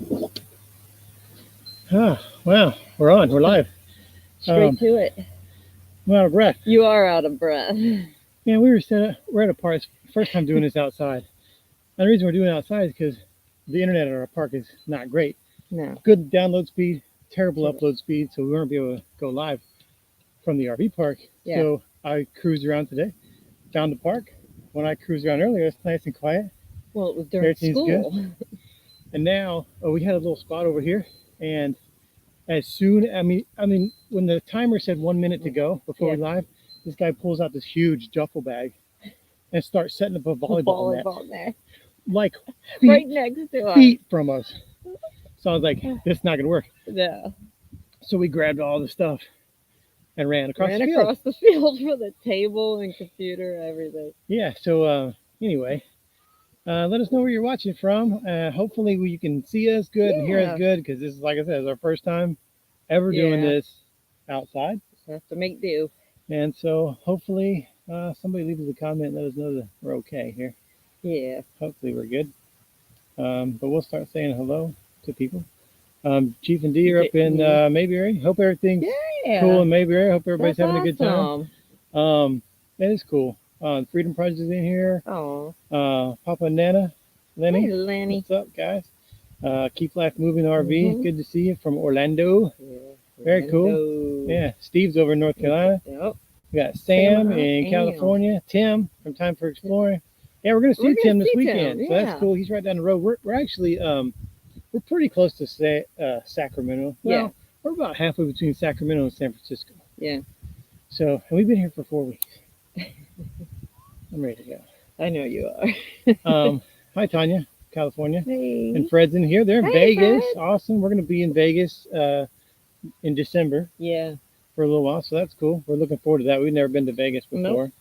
Well, we're on. We're live. Straight to it. I'm out of breath. You are out of breath. Yeah, we're at a park. It's the first time doing this outside. And the reason we're doing it outside is because the internet at our park is not great. No. Good download speed, terrible upload speed, so we won't be able to go live from the RV park. Yeah. So I cruised around today, found the park. When I cruised around earlier, it's nice and quiet. Well, it was during school. Good. And now we had a little spot over here, and as soon, I mean, when the timer said 1 minute to go before we live, this guy pulls out this huge duffel bag and starts setting up a volleyball net. Like right next to us. Feet from us. So I was like, this is not going to work. Yeah. So we grabbed all the stuff and ran across the field. Across the field for the table and computer, everything. Yeah, so anyway, let us know where you're watching from. Hopefully you can see us good and hear us good, because this is, like I said, is our first time ever doing this outside. Just have to make do. And so hopefully somebody leaves us a comment and let us know that we're okay here. Yeah. Hopefully we're good. But we'll start saying hello to people. Chief and D are up in Mayberry. Hope everything's cool in Mayberry. Hope everybody's having a good time. That is cool. Freedom Project is in here. Oh. Papa and Nana. Lenny. Hey, Lenny. What's up, guys? Keep Life Moving RV. Good to see you from Orlando. Yeah. Very cool. Yeah. Steve's over in North Carolina. Yep. We got Sam in California. Tim from Time for Exploring. Yeah, we're going to see Tim this weekend. So that's cool. He's right down the road. We're actually we're pretty close to Sacramento. Well, we're about halfway between Sacramento and San Francisco. Yeah. So, and we've been here for 4 weeks. I'm ready to go. I know you are. Hi, Tanya, California. Hey. And Fred's in here. They're in Vegas. Fred. Awesome. We're going to be in Vegas in December. Yeah. For a little while. So that's cool. We're looking forward to that. We've never been to Vegas before. Nope.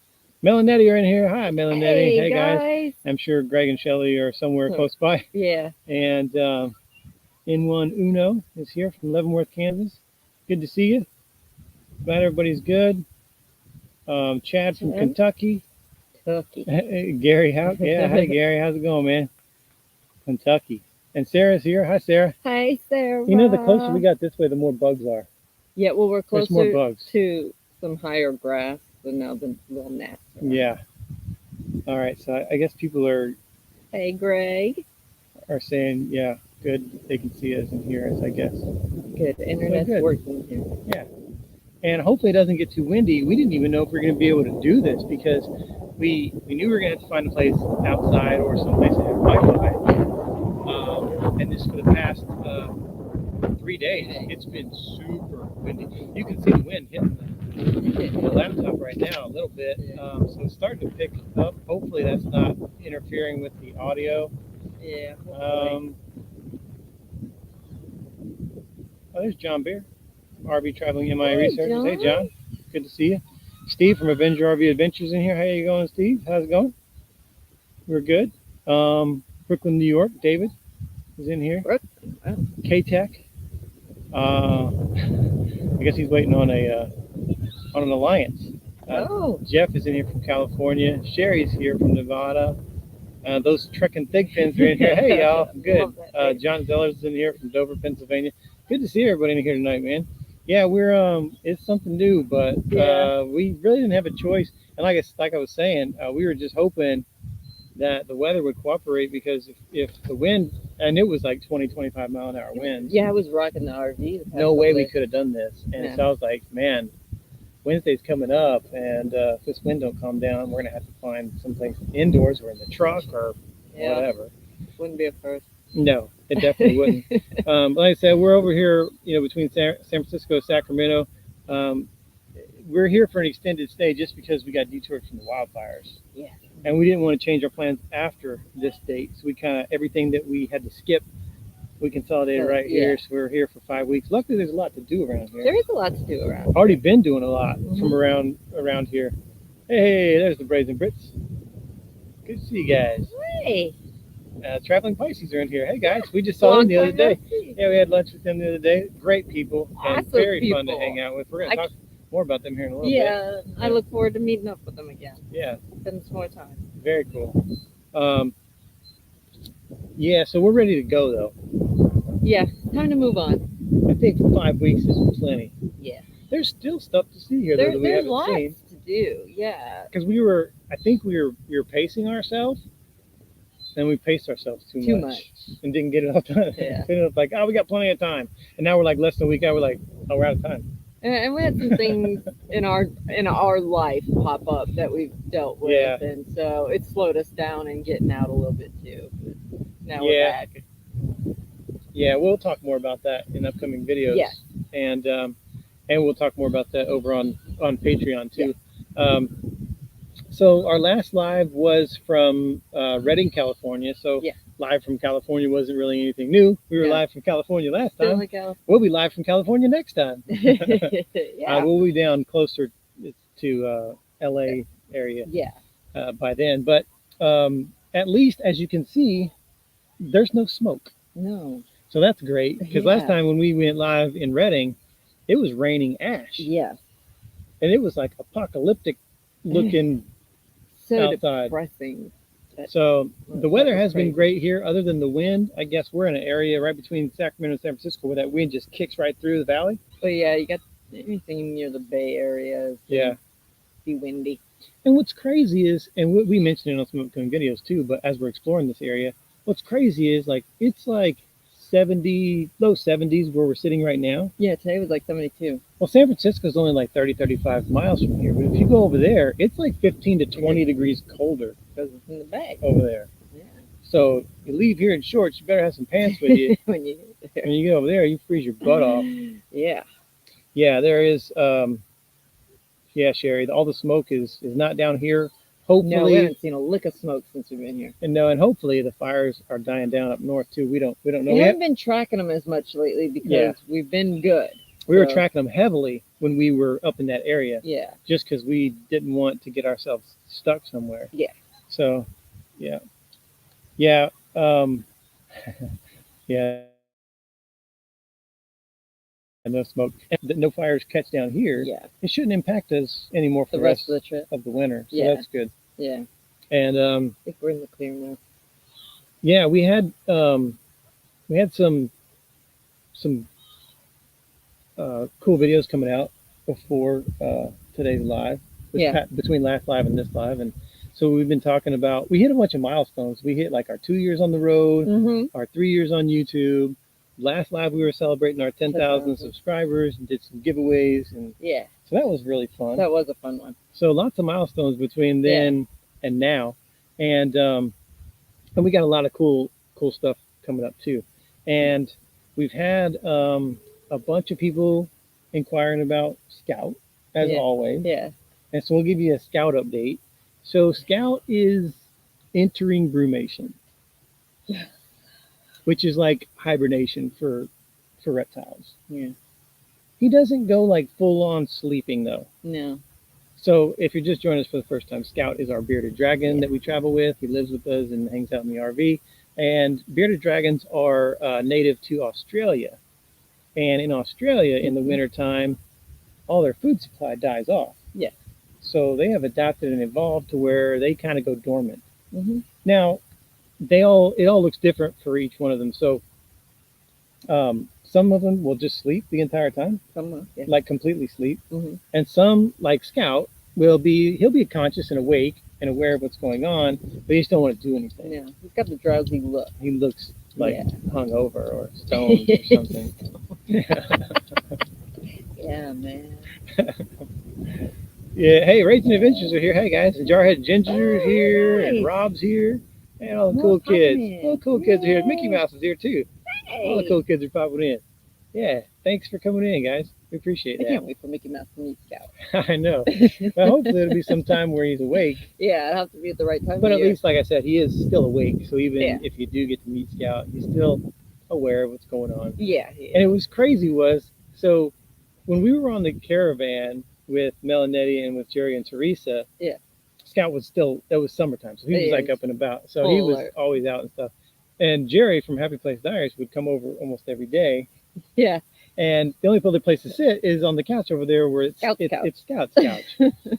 Mel and Nettie are in here. Hi, Mel and Nettie. Hey, guys. I'm sure Greg and Shelly are somewhere close by. Yeah. And N1 Uno is here from Leavenworth, Kansas. Good to see you. Glad everybody's good. Chad from Kentucky. Gary Houk. Yeah, hi, Gary. How's it going, man? Kentucky. And Sarah's here. Hi, Sarah. Hi, Sarah. You know, the closer we got this way, the more bugs are. Yeah, well, we're closer more bugs. to some higher grass than now the little gnats. Yeah. All right, so I guess people are... Hey, Greg. Are saying, yeah, good. They can see us and hear us, I guess. Good. The internet's working here. Yeah. And hopefully it doesn't get too windy. We didn't even know if we were going to be able to do this, because we knew we were going to have to find a place outside or someplace that had Wi-Fi. And this for the past 3 days, it's been super windy. You can see the wind hitting the laptop right now a little bit. So it's starting to pick up. Hopefully that's not interfering with the audio. Yeah. Oh, there's John Beer, RV Traveling MI Researchers. John. Hey, John. Good to see you. Steve from Avenger RV Adventures in here. How you going, Steve? How's it going? We're good. Brooklyn, New York. David is in here. Wow. K-Tech. I guess he's waiting on an alliance. Jeff is in here from California. Sherry's here from Nevada. Those trekking thick fins are in here. Hey, y'all. Good. John Zeller's in here from Dover, Pennsylvania. Good to see everybody in here tonight, man. Yeah, we're it's something new, but we really didn't have a choice. And like I was saying, we were just hoping that the weather would cooperate, because if the wind, and it was like 20-25 mile an hour winds. Yeah, I was rocking the RV. No way we could have done this. And so I was like, man, Wednesday's coming up, and if this wind don't calm down, we're gonna have to find someplace indoors or in the truck or whatever. Wouldn't be a first. No, it definitely wouldn't. Like I said, we're over here, between San Francisco and Sacramento. We're here for an extended stay just because we got detoured from the wildfires. Yeah. And we didn't want to change our plans after this date. So we kind of, everything that we had to skip, we consolidated here. So we're here for 5 weeks. Luckily, there's a lot to do around here. There is a lot to do around. Already been doing a lot from around here. Hey, there's the Brazen Brits. Good to see you guys. Hey. Traveling Pisces are in here. Hey guys, we just saw them the other day. Yeah, we had lunch with them the other day. Great people and very fun to hang out with. We're going to talk more about them here in a little bit. Yeah, I look forward to meeting up with them again. Yeah. Spend some more time. Very cool. Yeah, so we're ready to go though. Yeah, time to move on. I think 5 weeks is plenty. Yeah. There's still stuff to see here though, that we There's haven't lots seen. to do. Yeah. Because I think we were pacing ourselves, and we paced ourselves too much and didn't get it all done. Yeah. Ended up like, oh, we got plenty of time, and now we're like less than a week out. We're like, oh, we're out of time. And we had some things in our life pop up that we've dealt with, Yeah. and so it slowed us down and getting out a little bit too. But now we're Yeah. back. Yeah, we'll talk more about that in upcoming videos. Yes. And we'll talk more about that over on Patreon too. So our last live was from Redding, California. So Yeah. live from California wasn't really anything new. We were No. live from California last Still time. like Alice. We'll be live from California next time. Yeah. We'll be down closer to LA area Yeah. by then. But at least, as you can see, there's no smoke. No. So that's great. Because last Yeah. time when we went live in Redding, it was raining ash. Yeah. And it was like apocalyptic looking So outside. depressing. So the weather That was has been crazy. great here, other than the wind. I guess we're in an area right between Sacramento and San Francisco where that wind just kicks right through the valley. But yeah, you got anything near the Bay Area is Yeah. be windy. And what's crazy is, and we mentioned it on some upcoming videos too, but as we're exploring this area, what's crazy is like it's like 70, low 70s where we're sitting right now. Yeah, today was like 72. Well, San Francisco is only like 30, 35 miles from here. But if you go over there, it's like 15 to 20 degrees colder Because it's in the Bay. over there. Yeah. So you leave here in shorts, you better have some pants with you. When you get there. When you get over there, you freeze your butt off. Yeah. Yeah, there is. Yeah, Sherry, all the smoke is not down here. Hopefully, No, we haven't seen a lick of smoke since we've been here. and hopefully the fires are dying down up north too. We don't know We yet. haven't been tracking them as much lately because Yeah. we've been good. We were So- tracking them heavily when we were up in that area, Yeah. just because we didn't want to get ourselves stuck somewhere. Yeah. So, yeah, yeah. And no smoke, and no fires catch down here. Yeah. It shouldn't impact us anymore for The rest of the trip. of the winter. So Yeah. that's good. Yeah. And I think we're in the clear now. yeah, we had some cool videos coming out before today's live. Yeah. Between last live and this live, and so we've been talking about. We hit a bunch of milestones. We hit like our 2 years on the road, Mm-hmm. our 3 years on YouTube. Last live we were celebrating our 10,000 subscribers and did some giveaways, and Yeah. so that was really fun. That was a fun one. So lots of milestones between then and now, and we got a lot of cool stuff coming up too. And we've had a bunch of people inquiring about Scout as Yeah. always, Yeah. and so we'll give you a Scout update. So Scout is entering brumation, which is like hibernation for reptiles. Yeah. He doesn't go like full on sleeping though. No. So if you're just joining us for the first time, Scout is our bearded dragon that we travel with. He lives with us and hangs out in the RV. And bearded dragons are native to Australia. And in Australia, in the wintertime, all their food supply dies off. Yeah. So they have adapted and evolved to where they kind of go dormant. Mm-hmm. Now, it all looks different for each one of them. So some of them will just sleep the entire time, Someone. Yeah. like completely sleep. Mm-hmm. And some, like Scout, he'll be conscious and awake and aware of what's going on, but he just don't want to do anything. Yeah. He's got the drowsy look. He looks like Yeah. hungover or stoned or something. Yeah, man. Yeah. Hey, Raging Adventures are here. Hey guys, and Jarhead Ginger's here, and Nice. Rob's here, and all the More cool kids. popping in. All the cool kids are here. Yay. Mickey Mouse is here too. All the Hey. cool kids are popping in. Yeah. Thanks for coming in, guys. We appreciate I that. can't wait for Mickey Mouse to meet Scout. I know. But hopefully it'll be some time where he's awake. Yeah, it'll have to be at the right time. But of at year. least, like I said, he is still awake. So even Yeah. if you do get to meet Scout, he's still aware of what's going on. Yeah. And it was crazy so when we were on the caravan with Melanetti and with Jerry and Teresa, Yeah. Scout was it was summertime. So he was Yeah, like he was up and about. So he full was alert. always out and stuff. And Jerry from Happy Place Diaries would come over almost every day. Yeah. And the only other place to sit is on the couch over there where it's Scout's couch. it's Scout's couch.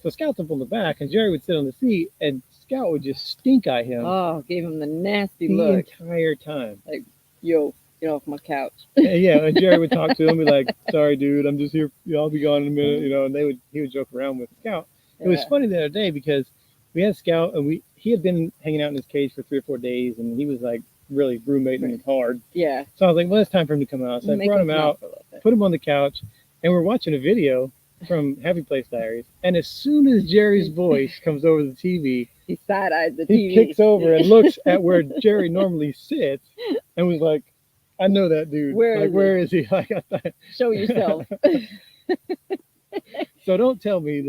So Scout's up on the back, and Jerry would sit on the seat, and Scout would just stink eye him Oh, gave him the nasty the look. entire time. Yo. Get off my couch. Yeah, and Jerry would talk to him, be like, "Sorry, dude, I'm just here. I'll be gone in a minute," and he would joke around with Scout. It was funny the other day because we had Scout and he had been hanging out in his cage for 3 or 4 days, and he was like really roommating hard. Yeah. So I was like, well, it's time for him to come out. So I brought him out, put him on the couch, and we're watching a video from Happy Place Diaries. And as soon as Jerry's voice comes over the TV, he side-eyed the TV. He kicks over and looks at where Jerry normally sits, and was like, "I know that dude. Where is he? Like, I thought, show yourself." So don't tell me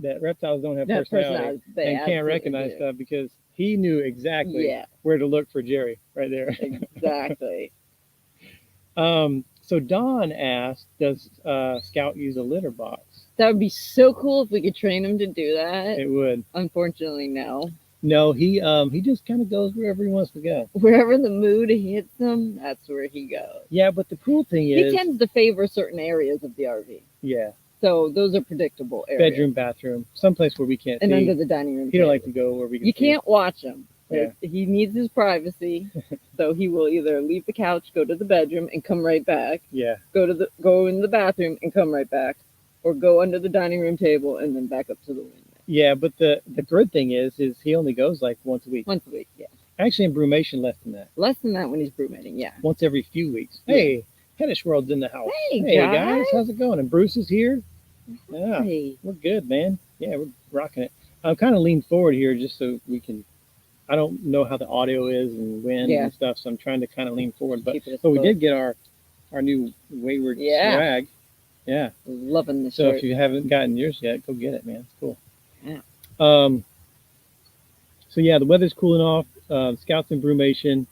that reptiles don't have personality and can't recognize stuff, because he knew exactly where to look for Jerry right there. Exactly. So Dawn asked, does Scout use a litter box? That would be so cool if we could train him to do that. It would. Unfortunately, no. No, he just kind of goes wherever he wants to go. Wherever the mood hits him, that's where he goes. Yeah, but the cool thing is, he tends to favor certain areas of the RV. Yeah. So those are predictable areas. Bedroom, bathroom, someplace where we can't see. And under the dining room. He don't like to go where we can see. You can't watch him. Yeah. He needs his privacy. So he will either leave the couch, go to the bedroom, and come right back. Yeah. Go in the bathroom and come right back. Or go under the dining room table and then back up to the window. Yeah, but the good thing is he only goes like once a week. Once a week, yeah. Actually, in brumation, less than that. Less than that when he's brumating, yeah. Once every few weeks. Yeah. Hey, Heddish World's in the house. Hey guys, how's it going? And Bruce is here. Yeah, hey. We're good, man. Yeah, we're rocking it. I'm kind of leaned forward here just so we can. I don't know how the audio is and wind and stuff, so I'm trying to kind of lean forward. But we did get our new Wayward swag. Yeah, loving the shirt. So if you haven't gotten yours yet, go get it, man. It's cool. Yeah. So yeah, the weather's cooling off. Scout's in brumation,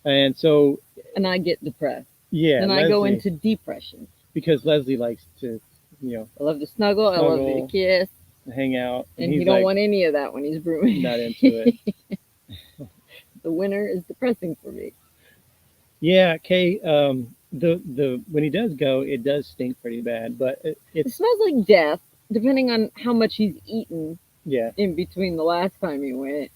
and so. And I get depressed. Yeah. And I go into depression because Leslie likes to, I love to snuggle. I love to kiss. Hang out. And he don't want any of that when he's brumating. Not into it. The winter is depressing for me. Yeah, Kay. The when he does go, it does stink pretty bad, but it smells like death, depending on how much he's eaten. Yeah. In between the last time he went.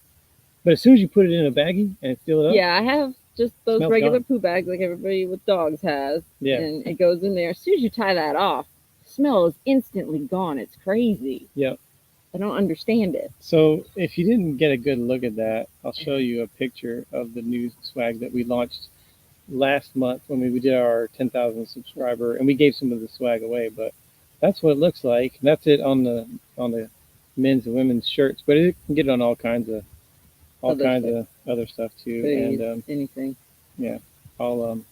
But as soon as you put it in a baggie and fill it up. Yeah, I have just those regular poo bags like everybody with dogs has. Yeah. And it goes in there. As soon as you tie that off, the smell is instantly gone. It's crazy. Yep. I don't understand it. So if you didn't get a good look at that, I'll show you a picture of the new swag that we launched last month when we did our 10,000 subscriber, and we gave some of the swag away, but that's what it looks like. That's it on the men's and women's shirts, but it can get on all kinds of other stuff too. Hoodies, and anything. Yeah. I'll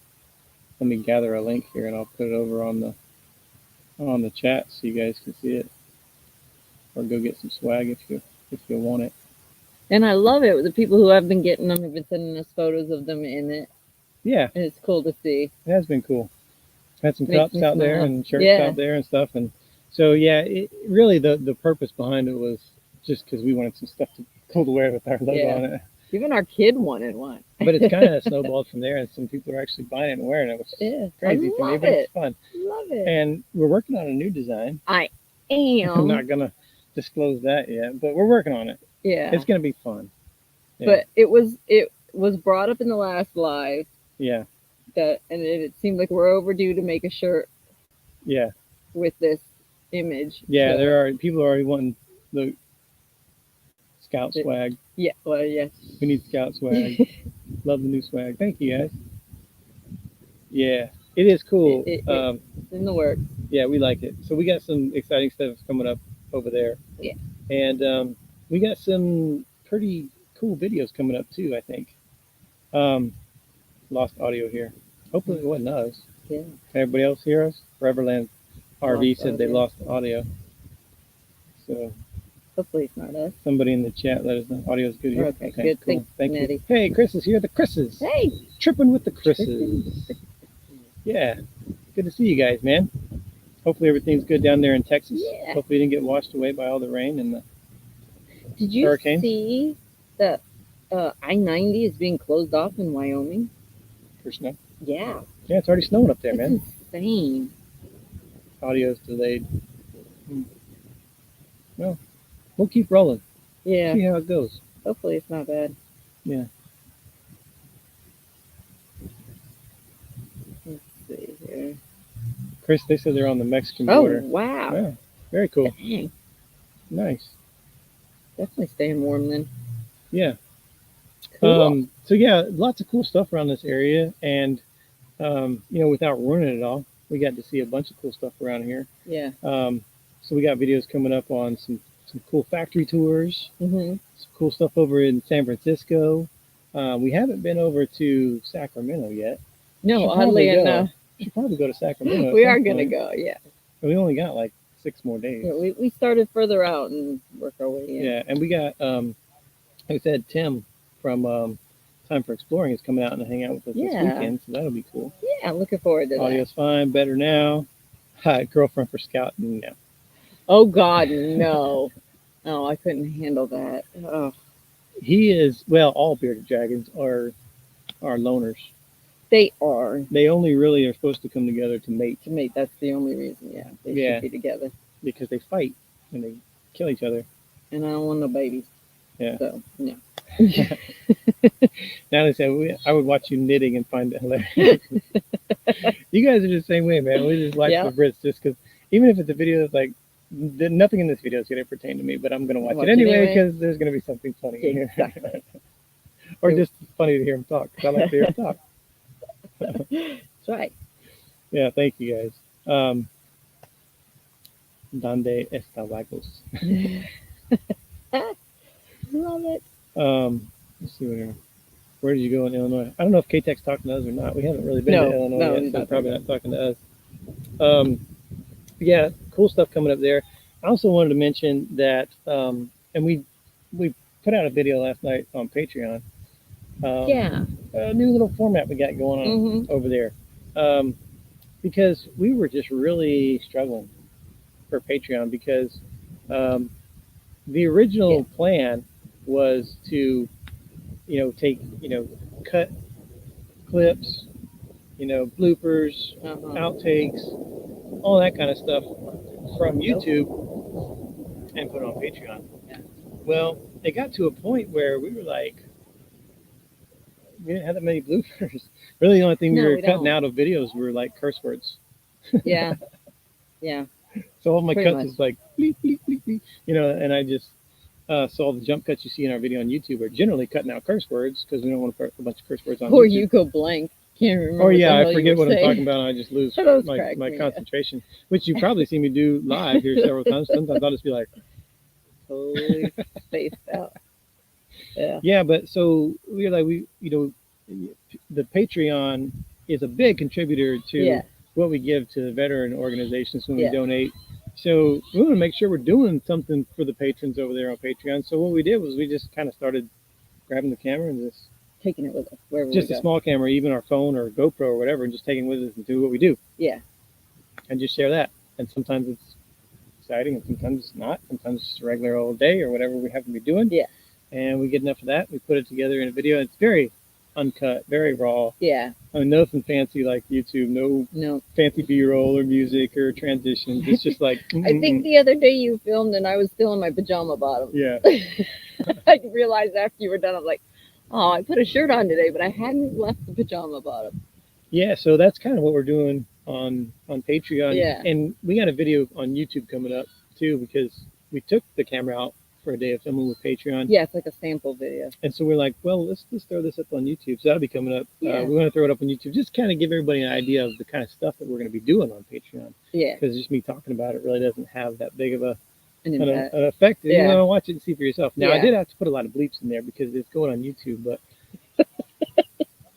let me gather a link here and I'll put it over on the chat so you guys can see it. Or go get some swag if you want it. And I love it. The people who have been getting them have been sending us photos of them in it. Yeah. And it's cool to see. It has been cool. Had some cups out there and shirts out there and stuff. And so, yeah, it really the purpose behind it was just because we wanted some stuff cool to wear with our logo on it. Even our kid wanted one. But it's kind of snowballed from there, and some people are actually buying it and wearing it, which is crazy for me, but it's fun. Love it. And we're working on a new design. I am. I'm not going to disclose that yet, but we're working on it. Yeah. It's going to be fun. Yeah. But it was brought up in the last live. Yeah. And it seemed like we're overdue to make a shirt. Yeah. With this image. Yeah, people are already wanting the Scout swag. Yeah, well, yes. We need Scout swag. Love the new swag. Thank you, guys. Yeah, it is cool. It's in the works. Yeah, we like it. So we got some exciting stuff coming up over there. Yeah. And we got some pretty cool videos coming up too, I think. Lost audio here. Hopefully it wasn't us. Yeah. Can everybody else hear us? Foreverland RV said they lost audio. So hopefully it's not us. Somebody in the chat let us know audio's good here. Okay, good. Cool. Thank you. Hey, Chris is here. The Chris's. Hey. Tripping with the Chris's. Yeah. Good to see you guys, man. Hopefully everything's good down there in Texas. Yeah. Hopefully you didn't get washed away by all the rain and the Did you hurricane. See that I-90 is being closed off in Wyoming? For snow? Yeah. Yeah, it's already snowing up there, man. Insane. Audio's delayed. Well, we'll keep rolling. Yeah. See how it goes. Hopefully it's not bad. Yeah. Chris, they said they're on the Mexican Oh, border. wow. Yeah, very cool. Dang. Nice. Definitely staying warm then. Yeah. Cool. So yeah, lots of cool stuff around this area, and without ruining it all, we got to see a bunch of cool stuff around here. Yeah. So we got videos coming up on some cool factory tours, Mm-hmm. some cool stuff over in San Francisco. We haven't been over to Sacramento yet. No, oddly enough. We should probably go to Sacramento. We are going to go, yeah. But we only got like 6 more days. Yeah, we started further out and work our way in. Yeah, and we got, like I said, Tim from Time for Exploring is coming out and hang out with us this weekend, so that'll be cool. Yeah, looking forward to that. Audio's fine, better now. Hi, girlfriend for Scout, no. Oh, God, no. Oh, I couldn't handle that. Oh. He is, well, all bearded dragons are loners. They are. They only really are supposed to come together to mate. To mate, that's the only reason, yeah. They should be together. Because they fight and they kill each other. And I don't want no babies. Yeah. So, no. Now they say, I would watch you knitting and find it hilarious. You guys are the same way, man. We just watch the Brits just because, even if it's a video that's like, nothing in this video is going to pertain to me, but I'm going to watch it anyway because there's going to be something funny in here. Exactly. Or just funny to hear him talk, because I like to hear him talk. That's right. Yeah, thank you guys. Donde está Lagos? Love it. Let's see where did you go in Illinois? I don't know if K-Tech's talking to us or not. We haven't really been to Illinois yet, so they're probably not talking to us. Yeah, cool stuff coming up there. I also wanted to mention that, and we put out a video last night on Patreon. A new little format we got going on over there. Because we were just really struggling for Patreon because the original plan was to, take, cut clips, bloopers, outtakes, all that kind of stuff from YouTube and put it on Patreon. Yeah. Well, it got to a point where we were like, we didn't have that many bloopers. Really, the only thing we were cutting out of videos were like curse words. Yeah. Yeah. So all my cuts is like, bleep, bleep, bleep, bleep, and I just, so all the jump cuts you see in our video on YouTube are generally cutting out curse words because we don't want to put a bunch of curse words on Or YouTube. you go blank. Can't remember. Or I forget what I'm talking about and I just lose my concentration, which you probably see me do live here several times. Sometimes I'll just be like, totally spaced out. Yeah. Yeah, but so we're like, the Patreon is a big contributor to what we give to veteran organizations when we donate. So we want to make sure we're doing something for the patrons over there on Patreon. So what we did was we just kind of started grabbing the camera and just taking it with us wherever just a small camera, even our phone or GoPro or whatever, and just taking it with us and do what we do. Yeah. And just share that. And sometimes it's exciting and sometimes it's not. Sometimes it's just a regular old day or whatever we have to be doing. Yeah. And we get enough of that. We put it together in a video. It's very uncut, very raw. Yeah. I mean, nothing fancy like YouTube. No fancy B-roll or music or transitions. It's just like. I think the other day you filmed and I was still in my pajama bottom. Yeah. I realized after you were done, I'm like, oh, I put a shirt on today, but I hadn't left the pajama bottom. Yeah, so that's kind of what we're doing on Patreon. Yeah. And we got a video on YouTube coming up too because we took the camera out for a day of filming with Patreon. Yeah, it's like a sample video. And so we're like, well, let's throw this up on YouTube. So that'll be coming up. Yeah. We want to throw it up on YouTube, just kind of give everybody an idea of the kind of stuff that we're going to be doing on Patreon. Yeah. Because just me talking about it really doesn't have that big of an effect. Yeah. You know, watch it and see for yourself. Now, I did have to put a lot of bleeps in there because it's going on YouTube, but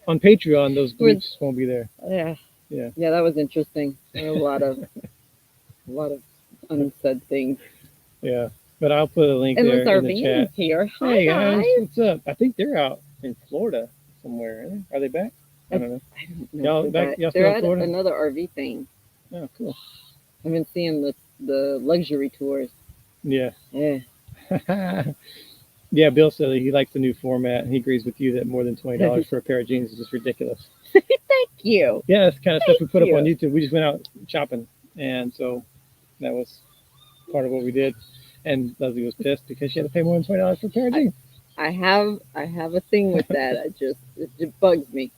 on Patreon, those bleeps won't be there. Yeah. Yeah. Yeah, that was interesting. There were a lot of unsaid things. Yeah. But I'll put a link there in the chat. Here. Hi, hey guys, what's up? I think they're out in Florida somewhere. Are they back? I don't know. I don't know. Y'all back? Y'all they're still in at Florida? Another RV thing. Oh, cool. I've been seeing the luxury tours. Yeah. Yeah. Yeah, Bill said he likes the new format, and he agrees with you that more than $20 for a pair of jeans is just ridiculous. Thank you. Yeah, that's the kind of stuff we put up on YouTube. We just went out shopping, and so that was part of what we did. And Leslie was pissed because she had to pay more than $20 for a pair of jeans. I have a thing with that. It bugs me.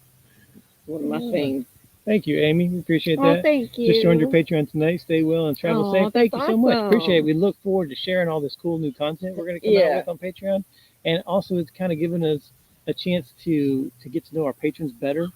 It's one of my things. Thank you, Amy. We appreciate that. Thank you. Just joined your Patreon tonight. Stay well and travel safe. Thank you so much. Awesome. Appreciate it. We look forward to sharing all this cool new content we're going to come out with on Patreon. And also, it's kind of given us a chance to get to know our patrons better.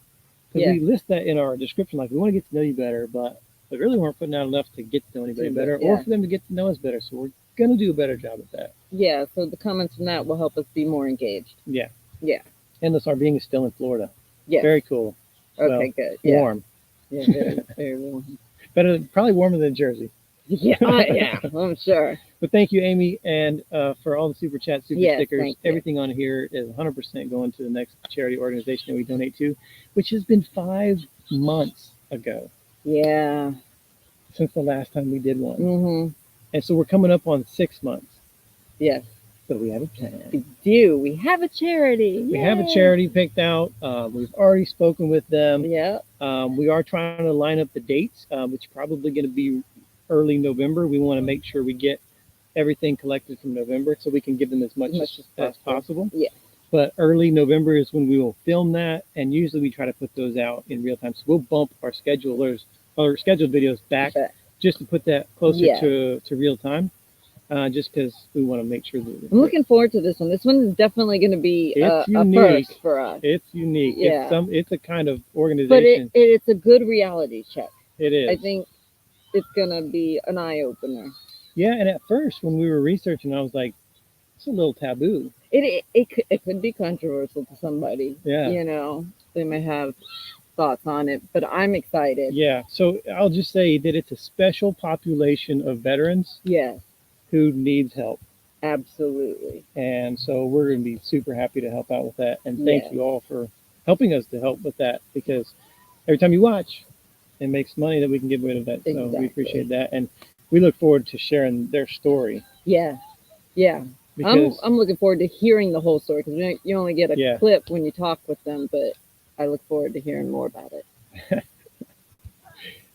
Because we list that in our description, like we want to get to know you better, but we really weren't putting out enough to get to know anybody better or for them to get to know us better. So we're going to do a better job at that. Yeah, so the comments from that will help us be more engaged. Yeah. Yeah. And this RVing is still in Florida. Yeah. Very cool. Okay, good. Yeah. Warm. Yeah, very, very warm. Better, probably warmer than Jersey. Yeah, I'm sure. But thank you, Amy, and for all the super chats, stickers. Everything on here is 100% going to the next charity organization that we donate to, which has been 5 months ago. Yeah. Since the last time we did one. Mm-hmm. And so we're coming up on 6 months. Yes. So we have a plan. We do. We have a charity. We have a charity picked out. We've already spoken with them. Yeah. We are trying to line up the dates, which is probably going to be early November. We want to make sure we get everything collected from November so we can give them as much as possible. Yeah. But early November is when we will film that, and usually we try to put those out in real time. So we'll bump our scheduled videos back just to put that closer to real time. Just because we want to make sure that I'm looking forward to this one. This one is definitely going to be a first for us. It's unique. Yeah. It's a kind of organization. But it's a good reality check. It is. I think it's going to be an eye-opener. Yeah, and at first when we were researching, I was like, it's a little taboo. It could be controversial to somebody. Yeah. You know, they may have thoughts on it, but I'm excited. Yeah. So I'll just say that it's a special population of veterans. Yes. Who needs help. Absolutely. And so we're going to be super happy to help out with that. And thank you all for helping us to help with that, because every time you watch, it makes money that we can give away to vets. So we appreciate that. And we look forward to sharing their story. Yeah. Yeah. Because I'm looking forward to hearing the whole story, because you only get a clip when you talk with them, but I look forward to hearing more about it.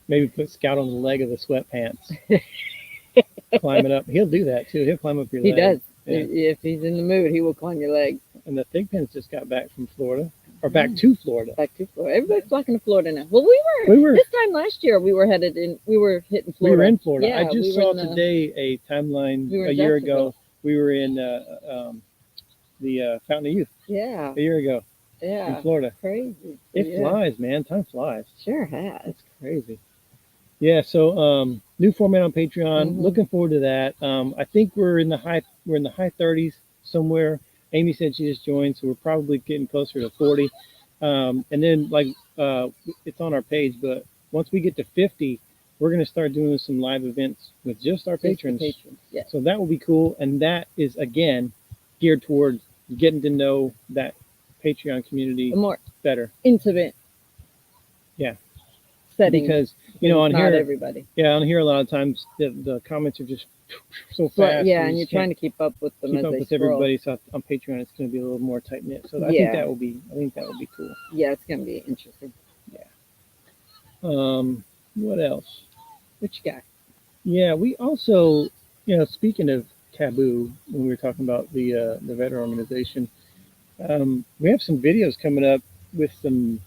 Maybe put Scout on the leg of the sweatpants. Climbing up. He'll do that too. He'll climb up your leg. He does. Yeah. If he's in the mood, he will climb your leg. And the Thigpens just got back from Florida. Or back to Florida. Back to Florida. Everybody's flocking to Florida now. Well, we were this time last year we were hitting Florida. We were in Florida. Yeah, I just saw today a timeline a year ago. We were in the Fountain of Youth. Yeah. A year ago. Yeah. In Florida. Crazy. It flies, man. Time flies. Sure has. It's crazy. Yeah, so new format on Patreon. Mm-hmm. Looking forward to that. I think we're in the high 30s somewhere. Amy said she just joined, so we're probably getting closer to 40. And then it's on our page, but once we get to 50, we're going to start doing some live events with just our patrons. Yeah. So that will be cool, and that is again geared towards getting to know that Patreon community more better. Intimate. Yeah. Setting, because on here, everybody. Yeah, on here a lot of times the comments are just so fast. Yeah, and you're trying to keep up with them. Keep up with everybody. So on Patreon, it's going to be a little more tight knit. So I think that will be cool. Yeah, it's going to be interesting. Yeah. What else? What you got? Yeah, we also, speaking of taboo, when we were talking about the veteran organization, we have some videos coming up with some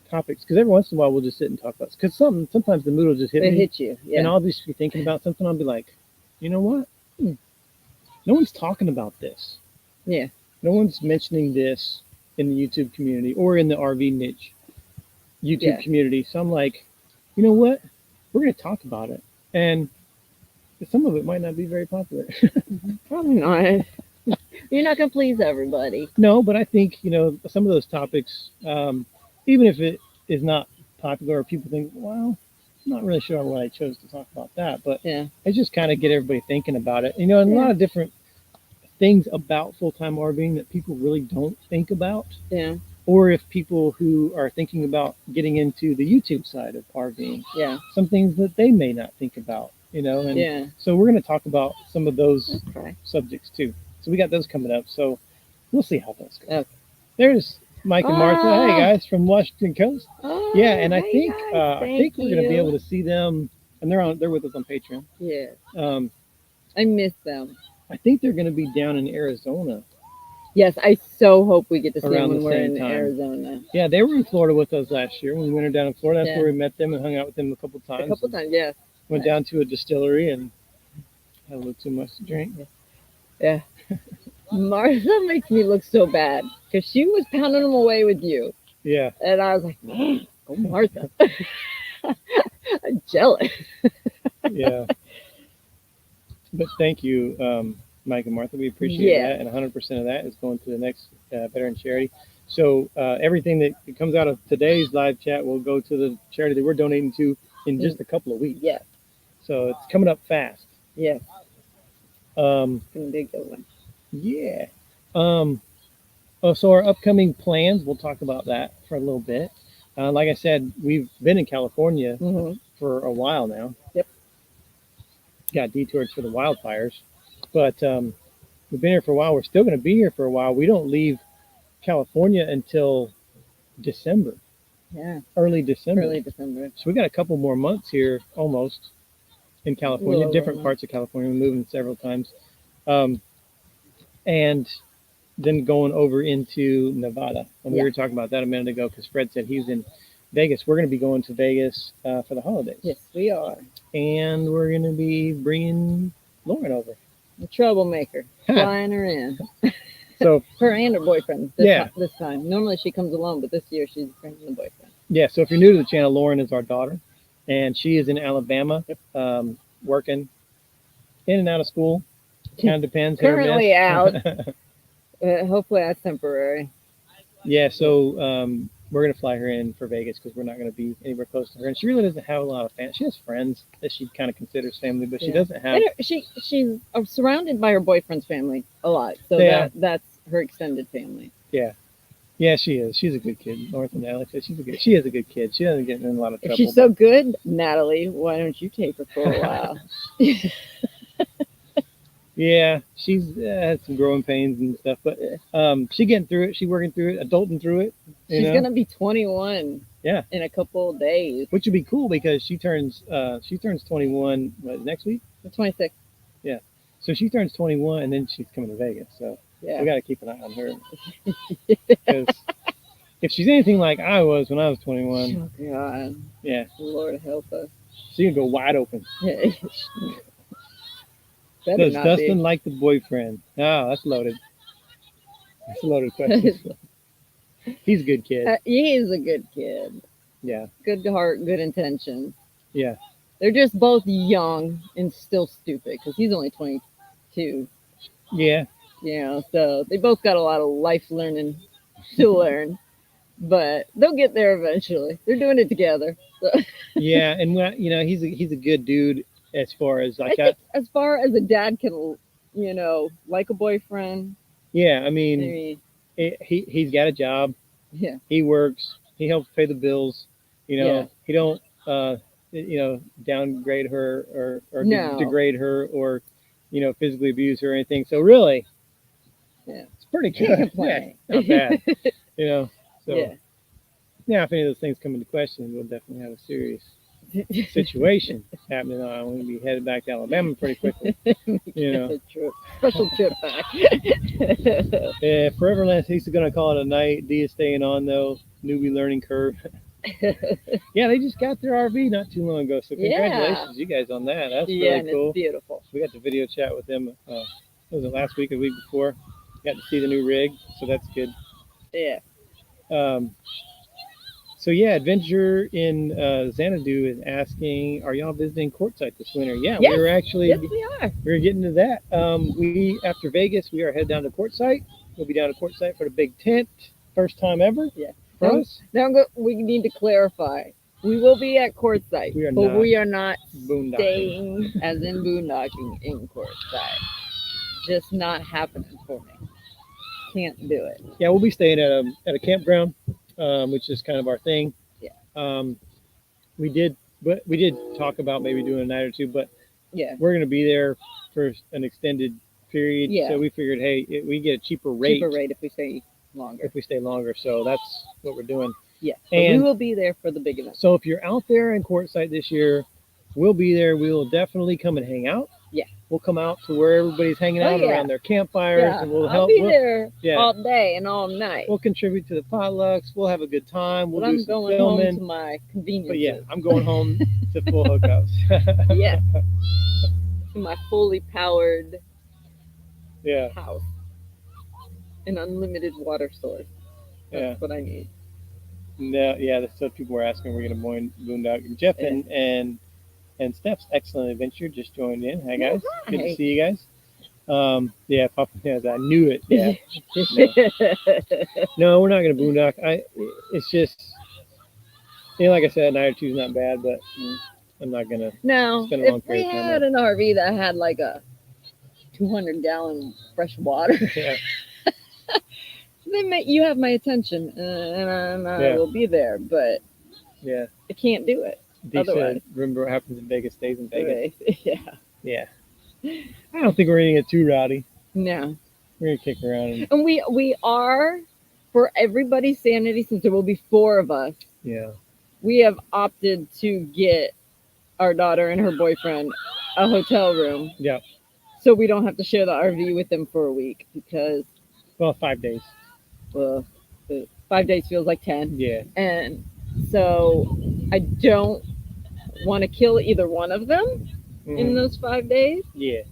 topics, because every once in a while we'll just sit and talk about it, because sometimes the mood will just hit you, and I'll just be thinking about something. I'll be like, you know what, no one's talking about this. Yeah, no one's mentioning this in the YouTube community or in the RV niche YouTube community. So I'm like, you know what, we're going to talk about it, and some of it might not be very popular. Probably not. You're not going to please everybody. No, but I think some of those topics, even if it is not popular or people think, well, I'm not really sure why I chose to talk about that, but I just kind of get everybody thinking about it. And a lot of different things about full-time RVing that people really don't think about. Yeah. Or if people who are thinking about getting into the YouTube side of RVing, some things that they may not think about, and so we're going to talk about some of those subjects too. So we got those coming up. So we'll see how those go. Okay. There's Mike and Martha. Hey guys, from Washington Coast. And I think we're going to be able to see them, and they're with us on Patreon. Yeah. I miss them. I think they're going to be down in Arizona Yes, I so hope we get to see them Around when the we're same in time. Arizona. Yeah, they were in Florida with us last year when we went down in Florida. That's Yeah. where we met them and hung out with them a couple times. A couple times, yeah. Went down to a distillery and had a little too much to drink. Yeah. Martha makes me look so bad because she was pounding them away with you. Yeah. And I was like, oh, Martha. I'm jealous. Yeah. But thank you, Mike and Martha. We appreciate that. And 100% of that is going to the next veteran charity. So everything that comes out of today's live chat will go to the charity that we're donating to in just a couple of weeks. Yeah. So it's coming up fast. Yeah. It's going to be a good one. Yeah. So our upcoming plans, we'll talk about that for a little bit. Like I said, we've been in California for a while now. Yep. Got detoured for the wildfires, but we've been here for a while. We're still going to be here for a while. We don't leave California until December. Yeah. Early December. So we got a couple more months here almost in California, different parts of California. We're moving several times. And then going over into Nevada. And we were talking about that a minute ago because Fred said he was in Vegas. We're going to be going to Vegas for the holidays. Yes, we are. And we're going to be bringing Lauren over. The troublemaker. Flying her in. So her and her boyfriend this time. Normally she comes alone, but this year she's bringing the boyfriend. Yeah, so if you're new to the channel, Lauren is our daughter. And she is in Alabama working in and out of school. Kind of depends. Currently out. Hopefully that's temporary. Yeah, so we're going to fly her in for Vegas because we're not going to be anywhere close to her. And she really doesn't have a lot of fans. She has friends that she kind of considers family, but she doesn't have... She's surrounded by her boyfriend's family a lot. So that's her extended family. Yeah. Yeah, she is. She's a good kid. North and Alex said she is a good kid. She doesn't get in a lot of trouble. If she's so good, Natalie, why don't you take her for a while? Yeah, she's had some growing pains and stuff, but she's getting through it. She's working through it, adulting through it. She's gonna be 21. Yeah, in a couple of days, which would be cool because she turns 21 next week. The 26th. Yeah, so she turns 21 and then she's coming to Vegas. So we got to keep an eye on her because if she's anything like I was when I was 21, oh God, yeah, Lord help us, she can go wide open. Does Dustin like the boyfriend? Oh, that's loaded. That's a loaded question. He's a good kid. He is a good kid. Yeah. Good heart, good intentions. Yeah. They're just both young and still stupid because he's only 22. Yeah. You know, so they both got a lot of life learning to learn, but they'll get there eventually. They're doing it together. So. Yeah, and he's a good dude. As far as as far as a dad can, like a boyfriend. Yeah, I mean he's got a job. Yeah. He works. He helps pay the bills. He don't downgrade her or degrade her or physically abuse her or anything. So really, it's pretty good. Yeah, not bad. So if any of those things come into question, we'll definitely have a serious situation happening. I'm going to be headed back to Alabama pretty quickly. Special trip back. Yeah, Foreverland, he's going to call it a night. Dia staying on though. Newbie learning curve. Yeah, they just got their RV not too long ago. So congratulations, you guys on that. That's really cool. It's beautiful. We got the video chat with them. Was it last week or the week before? Got to see the new rig, so that's good. Yeah. So Adventure in Xanadu is asking, are y'all visiting Quartzite this winter? Yeah, yes. We were actually. Yes, we are. We're getting to that. We after Vegas, we are headed down to Quartzite. We'll be down to Quartzite for the big tent, first time ever. Yeah. For us. Now we need to clarify. We will be at Quartzite, but we are not staying, as in boondocking, in Quartzite. Just not happening for me. Can't do it. Yeah, we'll be staying at a campground. Which is kind of our thing. Yeah. We did talk about maybe doing a night or two, but we're going to be there for an extended period. Yeah. So we figured, hey, we get a cheaper rate if we stay longer. So that's what we're doing. Yeah. And we will be there for the big event. So if you're out there in Quartzite this year, we'll be there. We will definitely come and hang out. Yeah. we'll come out to where everybody's hanging out around their campfires, and we'll help. I'll be there all day and all night. We'll contribute to the potlucks. We'll have a good time. We'll do some going filming. Home to my convenience. But yeah, I'm going home to full hookups. Yeah. To my fully powered house. An unlimited water source. That's what I need. No, that's what people were asking. We're going to boondock. Jeff and Steph's Excellent Adventure just joined in. Hi guys, good to see you guys. Papa says I knew it. Yeah. No, we're not going to boondock. It's just, like I said, a night or two is not bad, but I'm not going to. No, if we had an RV that had like a 200-gallon fresh water. Then you have my attention, and I will be there. But I can't do it. Otherwise, remember what happens in Vegas stays in Vegas. Yeah. I don't think we're gonna get too rowdy. No, we're gonna kick around. And we are, for everybody's sanity, since there will be 4 of us. Yeah. We have opted to get our daughter and her boyfriend a hotel room. Yeah. So we don't have to share the RV with them for a week because. Well, 5 days. Well, 5 days feels like 10. Yeah. And so I don't want to kill either one of them in those 5 days. Yeah.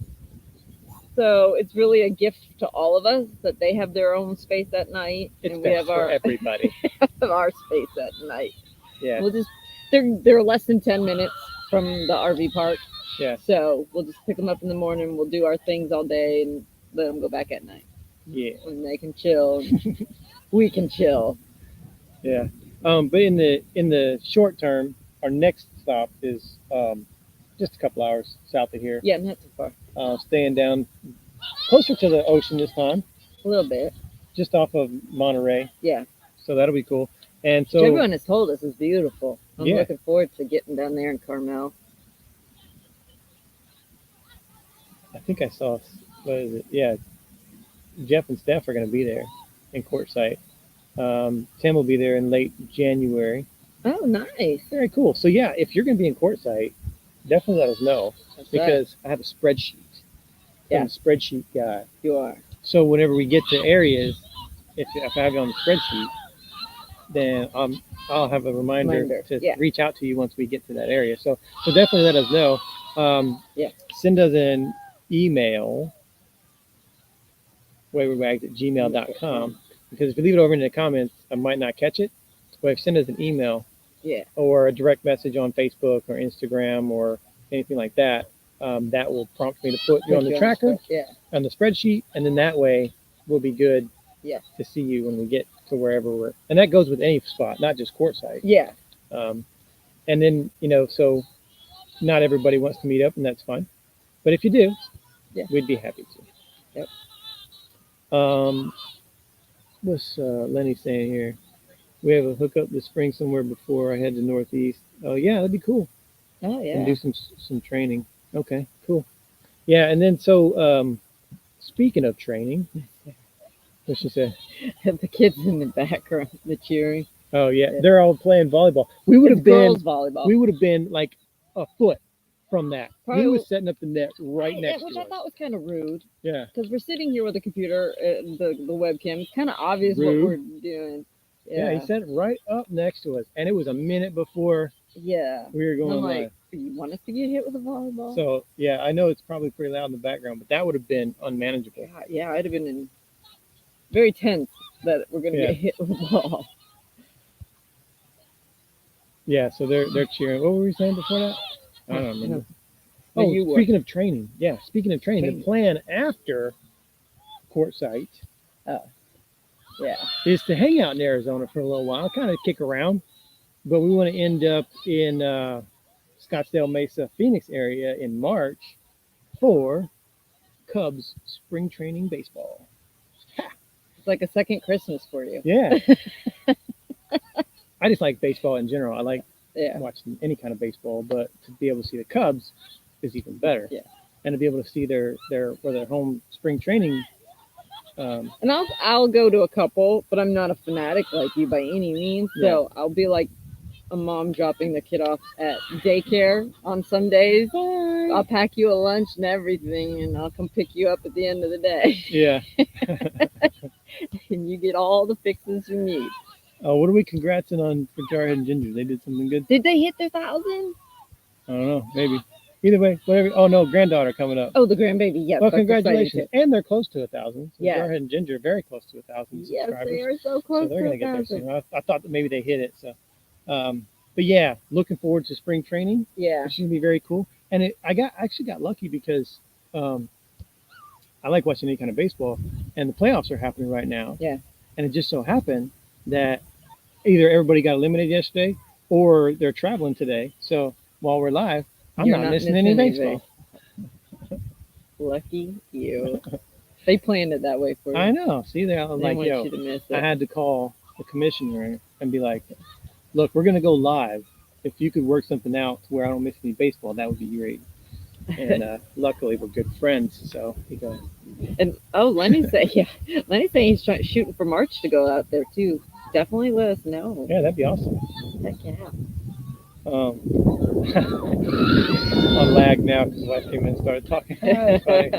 So it's really a gift to all of us that they have their own space at night, and we have our everybody have our space at night. Yeah. We'll just they're less than 10 minutes from the RV park. Yeah. So we'll just pick them up in the morning. We'll do our things all day and let them go back at night. Yeah. When they can chill, we can chill. Yeah. But in the short term, our next stop is just a couple hours south of here. Yeah, not too far. Staying down closer to the ocean this time. A little bit. Just off of Monterey. Yeah. So that'll be cool. And so which everyone has told us is beautiful. I'm looking forward to getting down there in Carmel. I think I saw, what is it? Yeah. Jeff and Steph are going to be there in Quartzite. Tim will be there in late January. Oh, nice. Very cool. So yeah, if you're going to be in Quartzite, definitely let us know. That's because I have a spreadsheet. Yeah. I'm a spreadsheet guy. You are. So whenever we get to areas, if I have it on the spreadsheet, then I'll have a reminder to reach out to you once we get to that area. So definitely let us know. Send us an email, waywardwaggs@gmail.com, because if you leave it over in the comments, I might not catch it. But if you send us an email or a direct message on Facebook or Instagram or anything like that, that will prompt me to put you on the tracker, on the spreadsheet, and then that way we'll be good to see you when we get to wherever we're. And that goes with any spot, not just Quartzite. Yeah. And then, so not everybody wants to meet up, and that's fine. But if you do, we'd be happy to. Yep. What's Lenny saying here? We have a hookup this spring somewhere before I head to Northeast. Oh yeah, that'd be cool. Oh yeah. And do some training. Okay, cool. Yeah, and then so speaking of training, what she said? The kids in the background, the cheering. Oh yeah, they're all playing volleyball. We would have been girls volleyball. We would have been like a foot from that. He was setting up the net right next to us. Which I thought was kind of rude. Yeah. Because we're sitting here with a computer, the webcam. It's kind of obvious what we're doing. Yeah, he set it right up next to us, and it was a minute before. Yeah. We were going. I'm like, you want us to get hit with a volleyball? So yeah, I know it's probably pretty loud in the background, but that would have been unmanageable. Yeah, I'd have been very tense that we're gonna get hit with a ball. Yeah, so they're cheering. What were we saying before that? I don't remember. No. Speaking of training. Yeah, speaking of training, the plan after Quartzite is to hang out in Arizona for a little while, kind of kick around. But we want to end up in Scottsdale Mesa, Phoenix area in March for Cubs spring training baseball. It's like a second Christmas for you. Yeah. I just like baseball in general. I like watching any kind of baseball, but to be able to see the Cubs is even better. Yeah. And to be able to see their home spring training. And I'll go to a couple, but I'm not a fanatic like you by any means. So I'll be like a mom dropping the kid off at daycare on some days. I'll pack you a lunch and everything, and I'll come pick you up at the end of the day. Yeah. And you get all the fixes you need. What are we congratsing on for Jarhead and Ginger? They did something good? Did they hit their 1,000? I don't know. Maybe. Either way, whatever. Oh, no, granddaughter coming up. Oh, the grandbaby, yes. Well, congratulations. And they're close to 1,000. So yeah. Jarhead and Ginger are very close to 1,000 yes, subscribers. They are so close so they're to going to get there 1,000. soon. I thought that maybe they hit it. So, but yeah, looking forward to spring training. Yeah. Which is going to be very cool. And I actually got lucky because I like watching any kind of baseball, and the playoffs are happening right now. Yeah. And it just so happened that either everybody got eliminated yesterday or they're traveling today. So while we're live, I'm not missing any baseball. Lucky you. They planned it that way for you. I know. See, I was like, yo, I had to call the commissioner and be like, look, we're going to go live. If you could work something out to where I don't miss any baseball, that would be great. And luckily, we're good friends. So he goes. And Lenny's saying he's shooting for March to go out there too. Definitely let us know. Yeah, that'd be awesome. Heck yeah. On lag now because the last few minutes started talking. That's funny.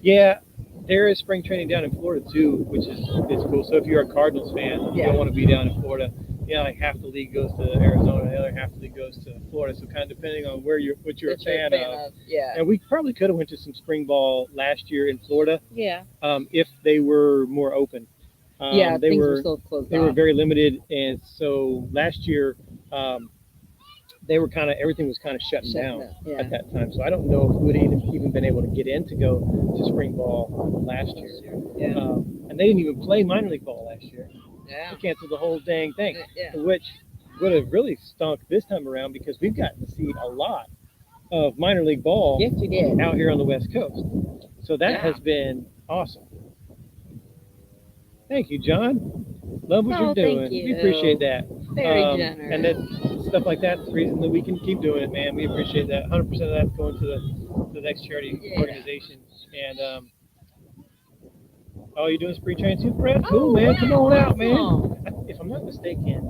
Yeah, there is spring training down in Florida too, which is cool. So if you're a Cardinals fan, you don't want to be down in Florida. Yeah, like half the league goes to Arizona, the other half of the league goes to Florida. So kind of depending on what you're a fan of. Yeah. And we probably could have went to some spring ball last year in Florida. Yeah. If they were more open. They were still closed. They were very limited, and so last year they were everything was kind of shutting down at that time. So I don't know if we would have even been able to get in to go to spring ball last year. Yeah. And they didn't even play minor league ball last year. Yeah. They canceled the whole dang thing, yeah. Which would have really stunk this time around because we've gotten to see a lot of minor league ball. Yes, we did. Out here on the West Coast. So that has been awesome. Thank you, John. Love what you're doing. Thank you. We appreciate that. Very generous. And that stuff like that's the reason that we can keep doing it, man. We appreciate that. 100% of that's going to the next charity organization. And you're doing spring training too, Fred? Cool, man. Come on out, man. If I'm not mistaken,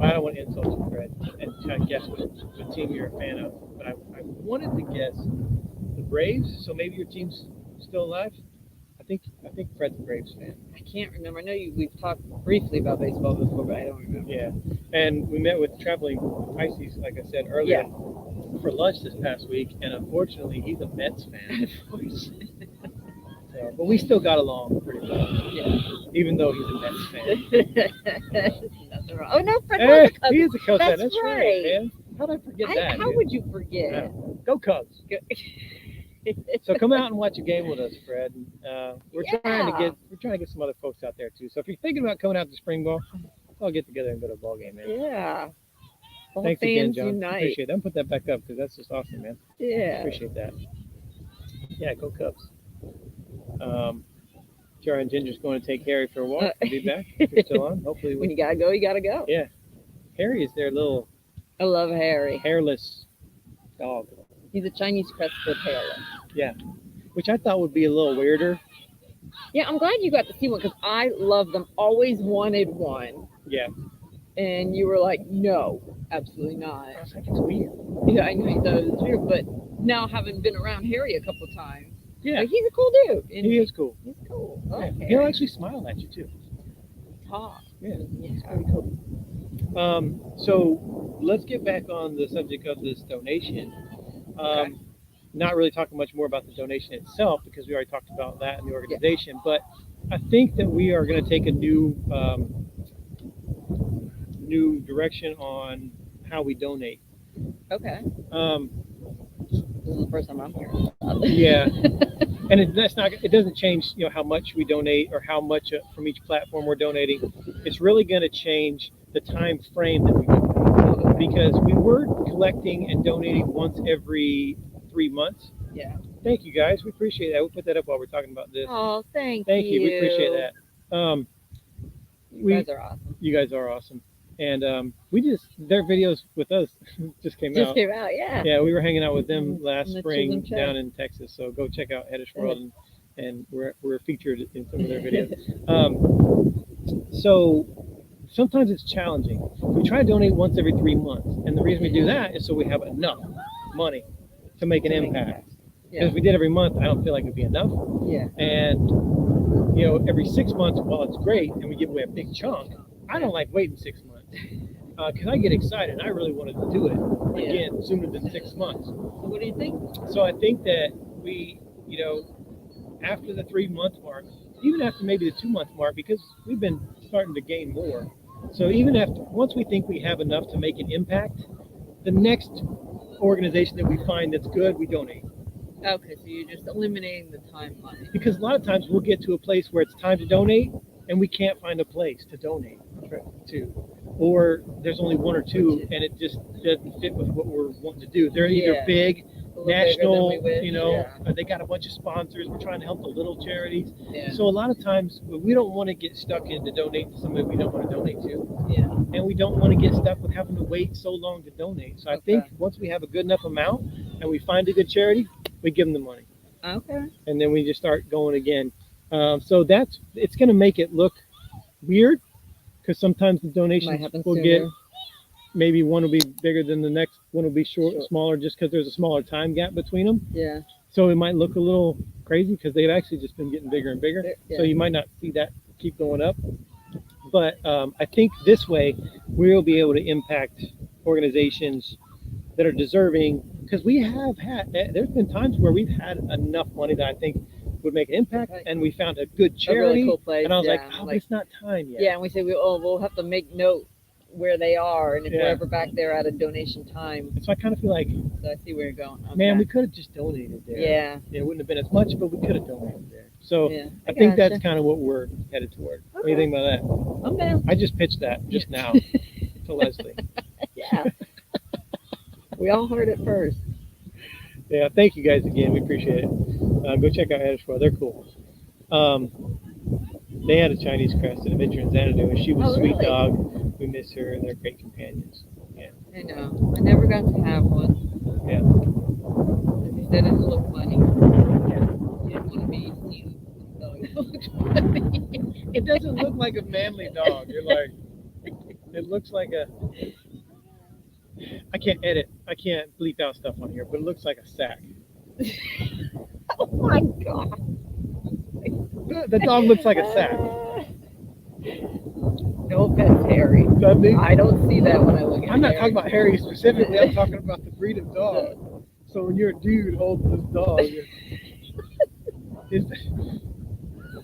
I don't want to insult you, Fred, and try to guess what team you're a fan of. But I wanted to guess the Braves. So maybe your team's still alive. I think Fred's a Braves fan. I can't remember. I know we've talked briefly about baseball before, but I don't remember. Yeah, and we met with traveling Pisces, like I said earlier, for lunch this past week, and unfortunately, he's a Mets fan. But we still got along pretty well. Yeah, even though he's a Mets fan. Nothing wrong. Oh no, Fred was a Cubs. He is a Cubs fan. That's right, man. How'd I forget that? How would you forget? Go Cubs. So come out and watch a game with us, Fred. We're trying to get some other folks out there too. So if you're thinking about coming out to spring ball, I'll get together and go to a ball game, man. Yeah. Thanks again, John. Appreciate it. I'm put that back up because that's just awesome, man. Yeah. Appreciate that. Yeah, go Cubs. Jar and Ginger's going to take Harry for a walk. He'll be back if you're still on. Hopefully. When you gotta go, you gotta go. Yeah. Harry is their little. I love Harry. Hairless dog. He's a Chinese Crested hairless. Yeah, which I thought would be a little weirder. Yeah, I'm glad you got to see one because I love them. Always wanted one. Yeah. And you were like, no, absolutely not. I was like, it's weird. Yeah, I know you thought it was weird, but now having been around Harry a couple of times, he's a cool dude. And he is cool. He's cool. Yeah. Okay. He'll actually smile at you too. Talk. Yeah, it's pretty cool. So let's get back on the subject of this donation. Not really talking much more about the donation itself because we already talked about that in the organization, but I think that we are going to take a new direction on how we donate. Okay. This is the first time I'm hearing about it. Yeah. And it doesn't change, how much we donate or how much from each platform we're donating. It's really going to change the time frame that we donate because we were collecting and donating once every 3 months. Yeah. Thank you guys. We appreciate that. We'll put that up while we're talking about this. Oh, thank you. Thank you. We appreciate that. You guys are awesome. You guys are awesome. And their videos with us just came out. Yeah. Yeah, we were hanging out with them last spring down in Texas. So go check out Heddish World, and we're featured in some of their videos. So sometimes it's challenging. We try to donate once every 3 months, and the reason we do that is so we have enough money to make an impact. Yeah. Because if we did every month, I don't feel like it'd be enough. Yeah. And every 6 months, while it's great and we give away a big chunk, I don't like waiting 6 months because I get excited. I really wanted to do it again sooner than 6 months. So what do you think? So I think that we, after the 3 month mark, even after maybe the 2 month mark, because we've been starting to gain more. So even once we think we have enough to make an impact, the next organization that we find that's good, we donate. Okay, so you're just eliminating the timeline. Because a lot of times we'll get to a place where it's time to donate and we can't find a place to donate to. Or there's only one or two and it just doesn't fit with what we're wanting to do. They're either big, national, they got a bunch of sponsors. We're trying to help the little charities. Yeah. So a lot of times we don't want to get stuck into donating to somebody we don't want to donate to. Yeah. And we don't want to get stuck with having to wait so long to donate. So I think once we have a good enough amount and we find a good charity, we give them the money. Okay. And then we just start going again. So it's going to make it look weird because sometimes the donations will get, maybe one will be bigger than the next, one will be smaller just because there's a smaller time gap between them. Yeah. So it might look a little crazy because they've actually just been getting bigger and bigger. Yeah. So you might not see that keep going up. But I think this way we'll be able to impact organizations that are deserving, because there's been times where we've had enough money that I think would make an impact, and we found a good charity, a really cool place, and I was like, it's not time yet. Yeah, and we say we'll have to make note where they are, and if we're ever back there at a donation time. So I kind of feel like, so I see where you're going. Okay. Man, we could have just donated there. Yeah. It wouldn't have been as much, but we could have donated there. So I think that's kind of what we're headed toward. Okay. What do you think about that? Okay. I just pitched that just now to Leslie. Yeah. We all heard it first. Yeah, thank you guys again. We appreciate it. Go check out Hadishwa. They're cool. They had a Chinese crested adventure in Xanadu, and she was a sweet dog. We miss her, and they're great companions. Yeah. I know. I never got to have one. Yeah. They said it looked funny. Yeah. You didn't want to be seen. So it looked funny. It doesn't look like a manly dog. You're like, it looks like a. I can't bleep out stuff on here, but it looks like a sack. Oh my God. The dog looks like a sack. No offense, Harry. I don't see that when I look at I'm not talking about Harry specifically. I'm talking about the breed of dog. So when you're a dude holding this dog,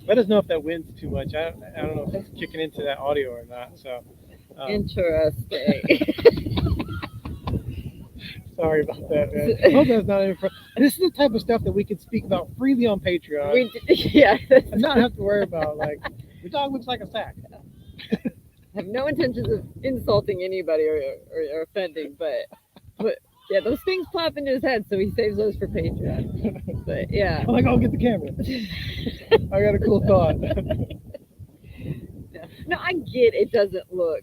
let us know if that wins too much. I don't know if it's kicking into that audio or not. So interesting. Sorry about that, man. I hope that's not any problem. This is the type of stuff that we can speak about freely on Patreon. And not have to worry about, like, the dog looks like a sack. I have no intentions of insulting anybody or offending, but yeah, those things pop into his head, so he saves those for Patreon. But yeah. I'm like, I'll get the camera. I got a cool thought. No, I get it doesn't look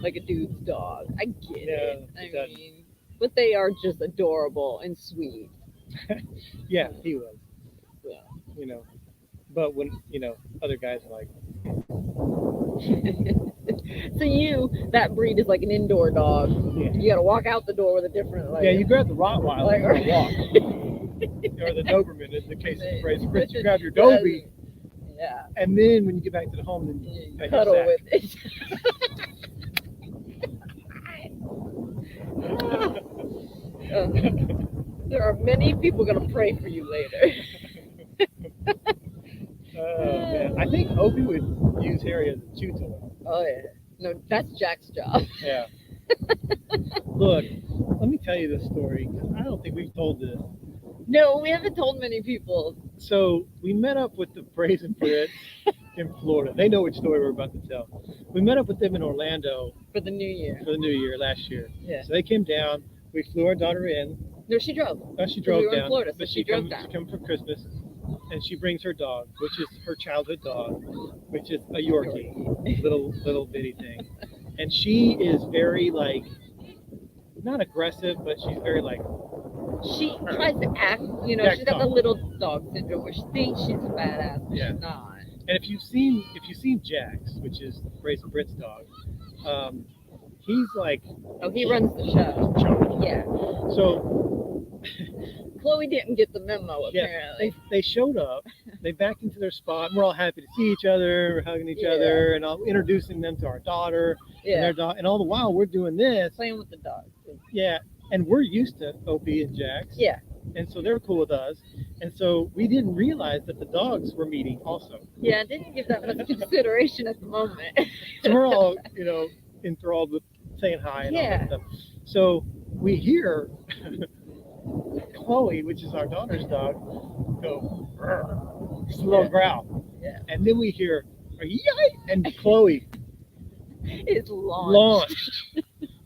like a dude's dog. I get it. I mean, but they are just adorable and sweet. Yeah, he was. Yeah. But when, other guys are like. So that breed is like an indoor dog. Yeah. You got to walk out the door with a different. Yeah, you grab the Rottweiler and walk. Or the Doberman in the case of Brace Fritz. You grab your Dobie. Yeah. And then when you get back to the home, then you cuddle with it. There are many people going to pray for you later. Man. I think Opie would use Harry as a chew toy. Oh, yeah. No, that's Jack's job. Yeah. Look, let me tell you this story, because I don't think we've told this. No, we haven't told many people. So we met up with the Brazen Brits in Florida. They know which story we're about to tell. We met up with them in Orlando. For the New Year. Last year. Yeah. So they came down. We flew our daughter in. No, she drove. No, she drove down. In Florida, but she drove down. She came for Christmas. And she brings her dog, which is her childhood dog, which is a Yorkie, little bitty thing. And she is very, like, not aggressive, but she's very, like... She tries to act, she's got the little dog syndrome where she thinks she's a badass, but she's not. And if you've seen Jax, which is Brazen Brit's dog, he's like, oh, he runs the show. Yeah. So Chloe didn't get the memo, apparently. they showed up, they backed into their spot, and we're all happy to see each other, we're hugging each other, and I'm introducing them to our daughter and their dog, and all the while we're doing this. Playing with the dog. Yeah, and we're used to Opie and Jax. Yeah. And so they're cool with us. And so we didn't realize that the dogs were meeting also. Yeah, I didn't give that much consideration at the moment. So we're all, enthralled with saying hi and all that stuff. So we hear Chloe, which is our daughter's dog, go, just a little growl. Yeah. And then we hear, yay! And Chloe is launched.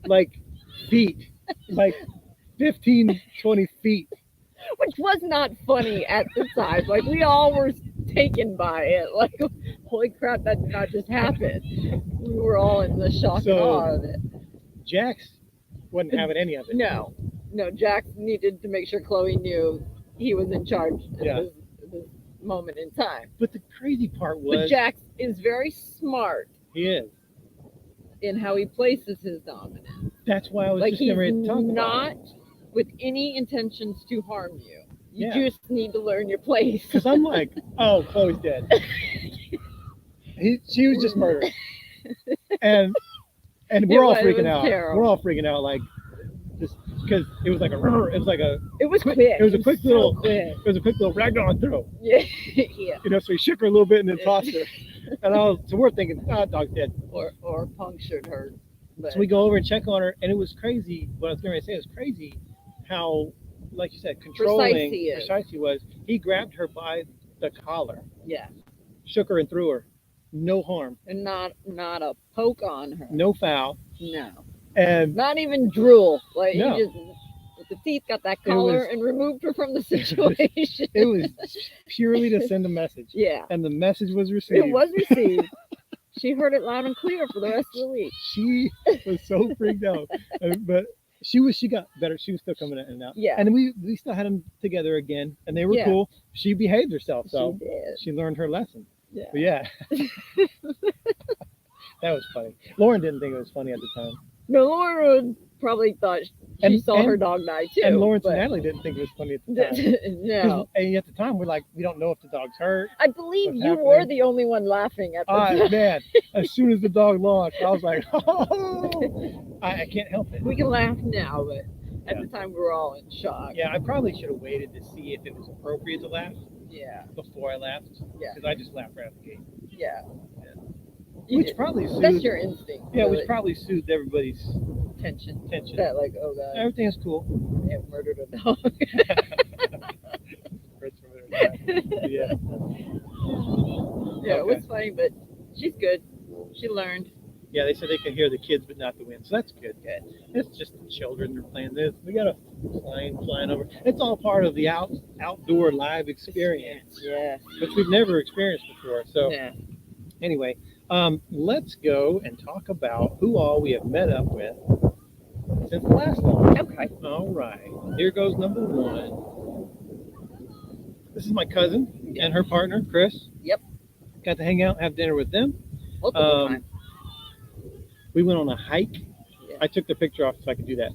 Like feet, like 15, 20 feet. Which was not funny at the time. Like, we all were taken by it. Like, holy crap, that did not just happen. We were all in the shock and awe of it. Jax wasn't having any of it. No, Jax needed to make sure Chloe knew he was in charge at this moment in time. But the crazy part was... But Jax is very smart. He is. In how he places his dominance. That's why I was just getting ready to talk about it. With any intentions to harm you. You just need to learn your place. Because I'm like, oh, Chloe's dead. She was just murdered. And we're all freaking out. Terrible. We're all freaking out, like, just because it was like a quick little ragdoll throw. Yeah. So he shook her a little bit and then tossed her. And so we're thinking, dog's dead. Or punctured her. But. So we go over and check on her, and it was crazy. What I was going to say, it was crazy how, like you said, controlling, precise he was. He grabbed her by the collar. Yeah. Shook her and threw her. No harm. And not a poke on her. No foul. No. And not even drool. Like, no. He just, with the teeth, got that collar and removed her from the situation. It was purely to send a message. Yeah. And the message was received. It was received. She heard it loud and clear for the rest of the week. She was so freaked out. But she got better. She was still coming in and out. Yeah. And then we still had them together again, and they were cool. She behaved herself, so she learned her lesson. Yeah. But yeah. That was funny. Lauren didn't think it was funny at the time. No, Lauren probably thought she saw her dog die too. And Lawrence and Natalie didn't think it was funny at the time. No. And at the time, we're like, we don't know if the dog's hurt. I believe you were the only one laughing at the time. Man, as soon as the dog launched, I was like, oh, I can't help it. We can laugh now, but at the time we were all in shock. Yeah, I probably should have waited to see if it was appropriate to laugh. Yeah. Before I laughed. Yeah. Because I just laughed right out the gate. Yeah. Which probably soothed. That's your instinct. Yeah, really. Which probably soothed everybody's tension. That, like, oh god. Everything is cool. They have murdered a dog. Yeah. Yeah, it was funny, but she's good. She learned. Yeah, they said they can hear the kids but not the wind, so that's good. It's just the children that are playing this. We got a plane flying over. It's all part of the outdoor live experience. Yeah. Which we've never experienced before. So anyway, let's go and talk about who all we have met up with since the last one. Okay. All right. Here goes number one. This is my cousin and her partner, Chris. Yep. Got to hang out and have dinner with them. Multiple times. We went on a hike. Yeah. I took the picture off so I could do that.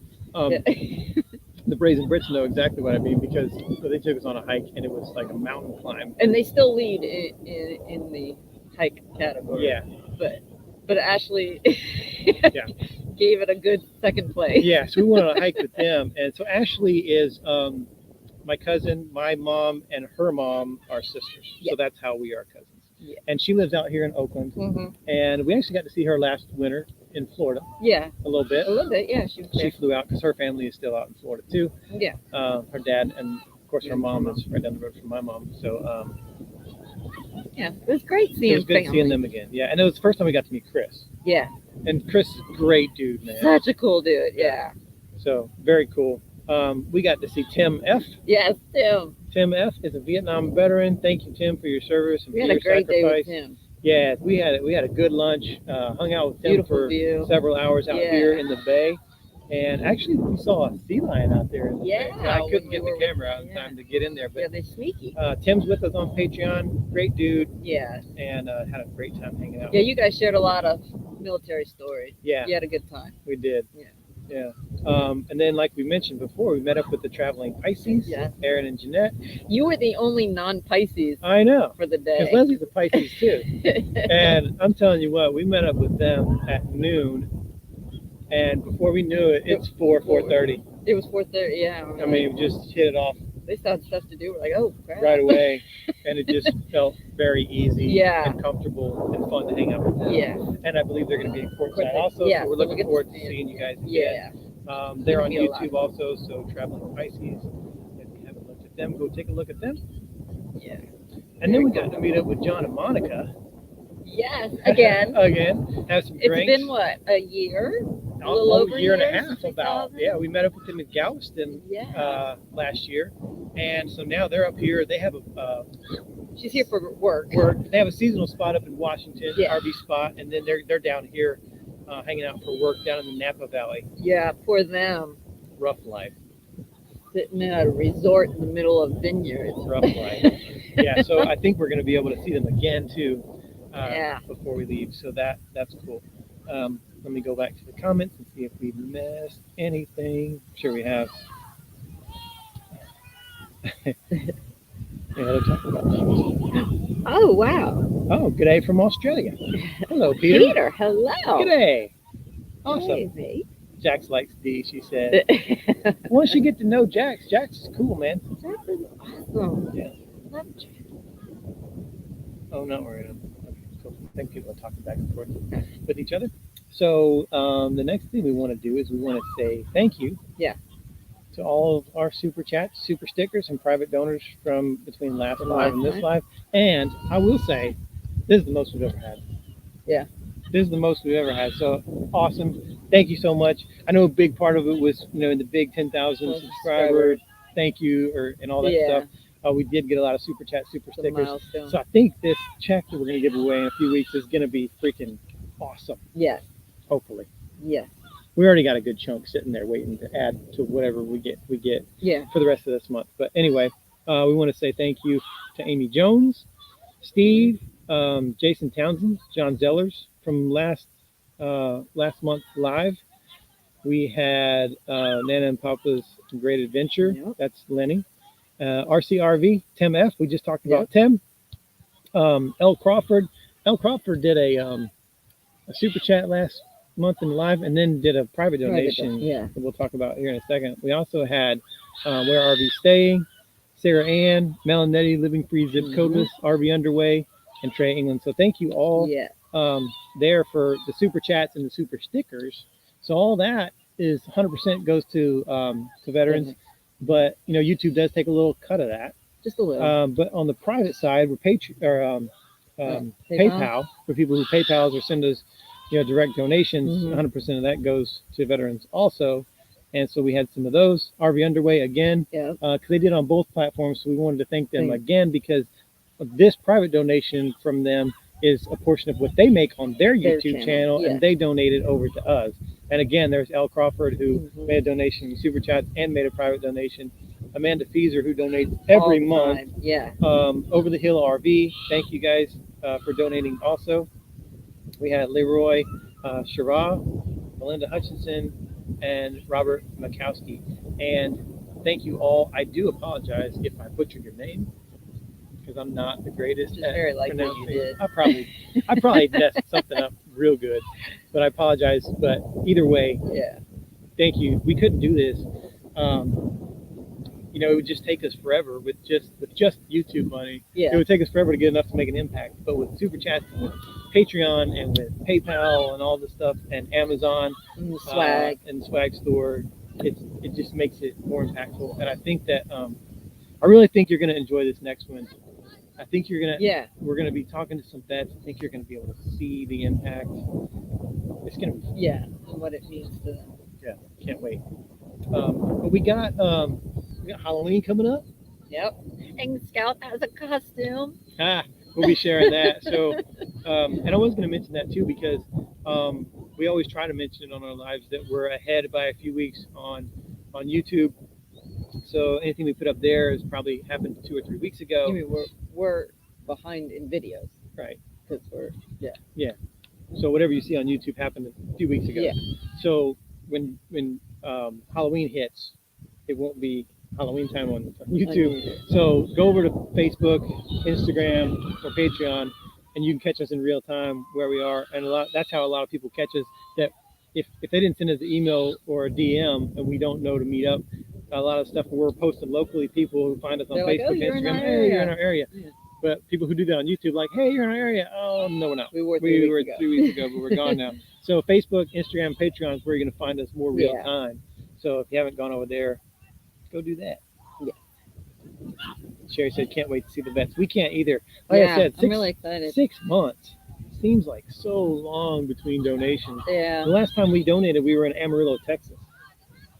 The Brazen Brits know exactly what I mean because they took us on a hike and it was like a mountain climb. And they still lead in the hike category. Yeah. But Ashley gave it a good second place. Yeah, so we went on a hike with them. And so Ashley is my cousin, my mom, and her mom are sisters. Yeah. So that's how we are cousins. Yeah. And she lives out here in Oakland. Mm-hmm. And we actually got to see her last winter in Florida. Yeah. A little bit. Yeah. She flew out because her family is still out in Florida too. Yeah. Her dad and of course her mom is right down the road from my mom. So yeah, it was great seeing It was good seeing them again. Yeah. And it was the first time we got to meet Chris. Yeah. And Chris is a great dude, man. Such a cool dude, yeah. So very cool. We got to see Tim F. Yes, Tim. Tim F. is a Vietnam veteran. Thank you, Tim, for your service and we for had your a great sacrifice. Day with Tim. Yeah, we had a good lunch. Hung out with Tim for several hours out here in the bay, And actually, we saw a sea lion out there. Yeah, I couldn't get the camera out in time to get in there, Yeah, but they're sneaky. Tim's with us on Patreon. Great dude, Yeah. and had a great time hanging out. Yeah, you guys shared a lot of military stories. Yeah, You had a good time. we did. Yeah. Yeah. And then, like we mentioned before, we met up with the traveling Pisces, Yes. Aaron and Jeanette. You were the only non-Pisces I know, for the because day. Leslie's a Pisces too. And I'm telling you what, we met up with them at noon, and before we knew it, it's 4:30. It was 4:30. Yeah. I mean, we just hit it off they still had stuff to do. We're like, oh crap. right away, and it just felt very easy Yeah. and comfortable and fun to hang out with them. Yeah. And I believe they're going to be in Quartzite also, Yeah, so we're so looking we'll forward get to to see seeing you guys again. Yeah. They're on It'll be a lot. YouTube also, so Traveling Pisces. If you haven't looked at them, go take a look at them. Yeah. And then we got to meet up with John and Monica. Yes. Again. Again. Have some It's drinks. been what, a year? A little Almost over a year and a year half since we saw about. them? Yeah, we met up with them in Galveston Yeah. last year. And so now they're up here. They have a She's here for work. They have a seasonal spot up in Washington, Yeah. RV spot, and then they're down here hanging out for work down in the Napa Valley. Yeah, for them. Rough life. Sitting at a resort in the middle of vineyards. Rough life. Yeah, so I think we're going to be able to see them again too Yeah. before we leave. So that's cool. Let me go back to the comments and see if we missed anything. I'm sure we have. Yeah, they're talking about things. Oh, wow. Oh, good day from Australia. Hello, Peter. Peter, hello. Good day. Awesome. Hey, mate. Jax likes D, she said. Once you get to know Jax is cool, man. Jax is awesome. Yeah. Love Jax. Oh, not worried. Okay, cool. I think people are talking back and forth with each other. So the next thing we want to do is we want to say thank you. Yeah. To all of our super chats, super stickers, and private donors from between last live and this live. And I will say, this is the most we've ever had. Yeah. This is the most we've ever had. So awesome. Thank you so much. I know a big part of it was, in the big 10,000 subscribers. Thank you, and all that stuff. We did get a lot of super chat, super stickers. Milestone. So I think this check that we're going to give away in a few weeks is going to be freaking awesome. Yes. Hopefully. Yes. We already got a good chunk sitting there waiting to add to whatever we get Yeah. for the rest of this month. But anyway, we want to say thank you to Amy Jones, Steve, Jason Townsend, John Zellers from last month live. We had Nana and Papa's Great Adventure. Yep. That's Lenny. RCRV, Tim F. We just talked about Tim. L. Crawford. L. Crawford did a super chat last month in live, and then did a private donation that we'll talk about here in a second. We also had Where RV Staying, Sarah Ann, Melanetti, Living Free Zip Codeless, RV Underway, and Trey England. So thank you all there for the super chats and the super stickers. So all that is 100% goes to veterans, but YouTube does take a little cut of that, just a little. But on the private side, we're PayPal for people who PayPals or send us direct donations. 100% of that goes to veterans also. And so we had some of those. RV Underway again, because they did on both platforms. So we wanted to thank them again, because of this private donation from them is a portion of what they make on their YouTube channel, and they donated over to us. And again, there's L. Crawford, who made a donation in Super Chats and made a private donation. Amanda Feeser, who donates every month. Over the Hill RV, thank you guys for donating also. We had Leroy Shara, Melinda Hutchinson, and Robert Makowski. And thank you all. I do apologize if I butchered your name, because I'm not the greatest at very likely pronouncing. you did. I probably messed something up real good, but I apologize. But either way, thank you. We couldn't do this. It would just take us forever with just YouTube money. It would take us forever to get enough to make an impact. But with Super Chats, and with Patreon, and with PayPal, and all this stuff, and Amazon, and Swag, and Swag Store, it just makes it more impactful. And I think that I really think you're going to enjoy this next one. I think you're going to. We're going to be talking to some vets. I think you're going to be able to see the impact. It's going to be and what it means to them. Yeah, can't wait. But we got Halloween coming up. Yep. And Scout has a costume. We'll be sharing that. So, and I was going to mention that too, because we always try to mention it on our lives that we're ahead by a few weeks on YouTube. So anything we put up there has probably happened 2 or 3 weeks ago. You mean we're behind in videos, right? Because yeah. So whatever you see on YouTube happened a few weeks ago. Yeah. So when Halloween hits, it won't be Halloween time on YouTube. So go over to Facebook, Instagram, or Patreon, and you can catch us in real time where we are. And that's how a lot of people catch us. That if they didn't send us an email or a DM and we don't know to meet up, a lot of stuff we're posting locally, people who find us on Facebook, Instagram, hey, you're in our area. Yeah. But people who do that on YouTube, like, hey, you're in our area. Oh, no, we're not. We were 3 weeks ago, but we're gone now. So Facebook, Instagram, Patreon is where you're going to find us more real time. So if you haven't gone over there, go do that. Yeah. Sherry said, can't wait to see the vets. We can't either. Like I said, I'm really excited. 6 months seems like so long between donations. Yeah. The last time we donated, we were in Amarillo, Texas.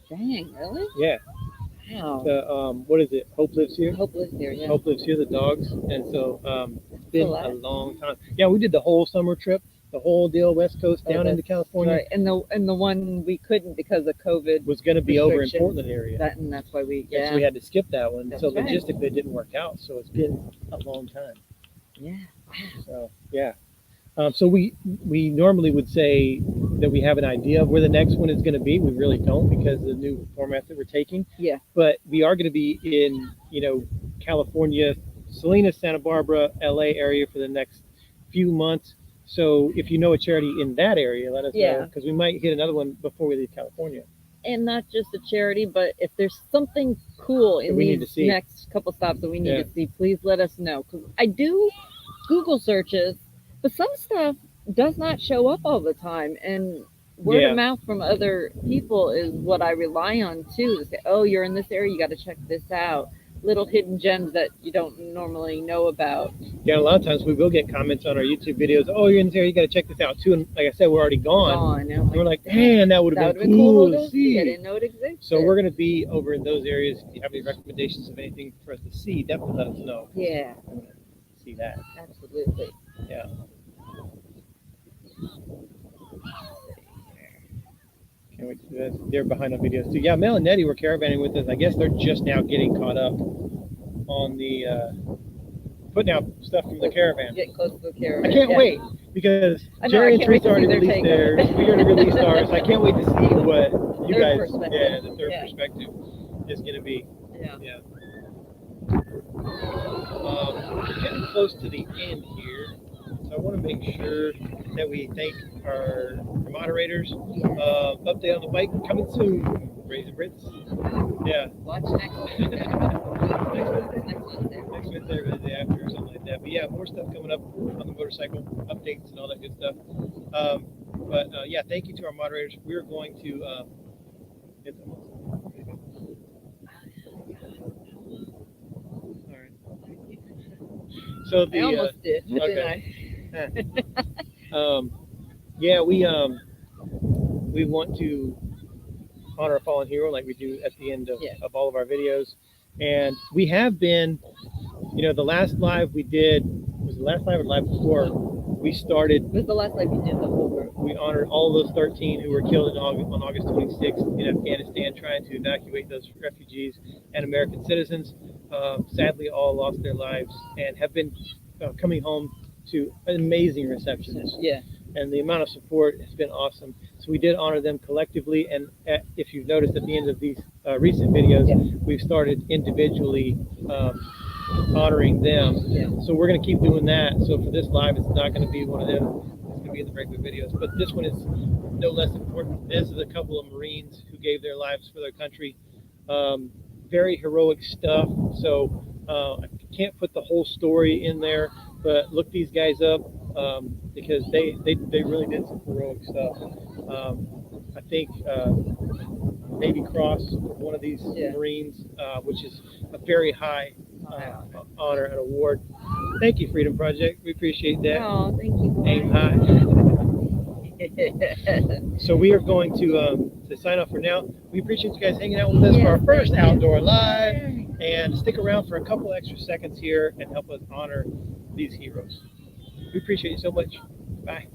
Dang, really? Yeah. Wow. The what is it? Hope lives here. Hope lives here. Yeah. Hope lives here. The dogs, and so it's been a long time. Yeah, we did the whole summer trip, the whole deal, West Coast down into California. Right, and the one we couldn't because of COVID was going to be over in Portland area. That's why we so we had to skip that one. That's so logistically, it didn't work out. So it's been a long time. Yeah. So yeah. So we normally would say that we have an idea of where the next one is going to be. We really don't because of the new format that we're taking. Yeah. But we are going to be in, California, Salinas, Santa Barbara, LA area for the next few months. So if you know a charity in that area, let us know because we might hit another one before we leave California. And not just a charity, but if there's something cool in these next couple stops that we need to see, please let us know. Because I do Google searches, but some stuff does not show up all the time. And word of mouth from other people is what I rely on too, to say, oh, you're in this area, you got to check this out. Little hidden gems that you don't normally know about. Yeah, a lot of times we will get comments on our YouTube videos. Oh, you're in this area, you got to check this out too. And like I said, we're already gone. And we're like, man, that would have been cool to see. I didn't know it existed. So we're going to be over in those areas. If you have any recommendations of anything for us to see, definitely let us know. Yeah. I want to see that. Absolutely. Yeah. Can't wait to do that. They're behind on videos too. Yeah, Mel and Nettie were caravanning with us. I guess they're just now getting caught up on the putting out stuff from the caravan. Get close to the caravan. I can't wait because Jerry and Teresa already released theirs. We already released ours. I can't wait to see what you guys, the third perspective is going to be. Yeah. Yeah. We're getting close to the end here. So I want to make sure that we thank our moderators. Update on the bike coming soon. Raisin Brits. Yeah. Watch next Wednesday. Next Wednesday or the day after or something like that. But yeah, more stuff coming up on the motorcycle updates and all that good stuff. But yeah, thank you to our moderators. We're going to get them. All right. So the I almost did. Okay. Yeah, we want to honor a fallen hero like we do at the end of all of our videos, and we have been, the last live we did was the last live or live before we started. It was the last live we did the whole group. We honored all those 13 who were killed on August 26th in Afghanistan trying to evacuate those refugees and American citizens. Sadly, all lost their lives and have been coming home to amazing receptions. Yeah. And the amount of support has been awesome. So we did honor them collectively. And if you've noticed at the end of these recent videos, we've started individually honoring them. Yeah. So we're going to keep doing that. So for this live, it's not going to be one of them. It's going to be in the regular videos. But this one is no less important. This is a couple of Marines who gave their lives for their country. Very heroic stuff. So I can't put the whole story in there, but look these guys up because they really did some heroic stuff. I think Navy Cross for one of these Marines, which is a very high honor and award. Thank you, Freedom Project. We appreciate that. Oh, thank you. Aim high. So we are going to sign off for now. We appreciate you guys hanging out with us for our first outdoor live, and stick around for a couple extra seconds here and help us honor these heroes. We appreciate you so much. Bye.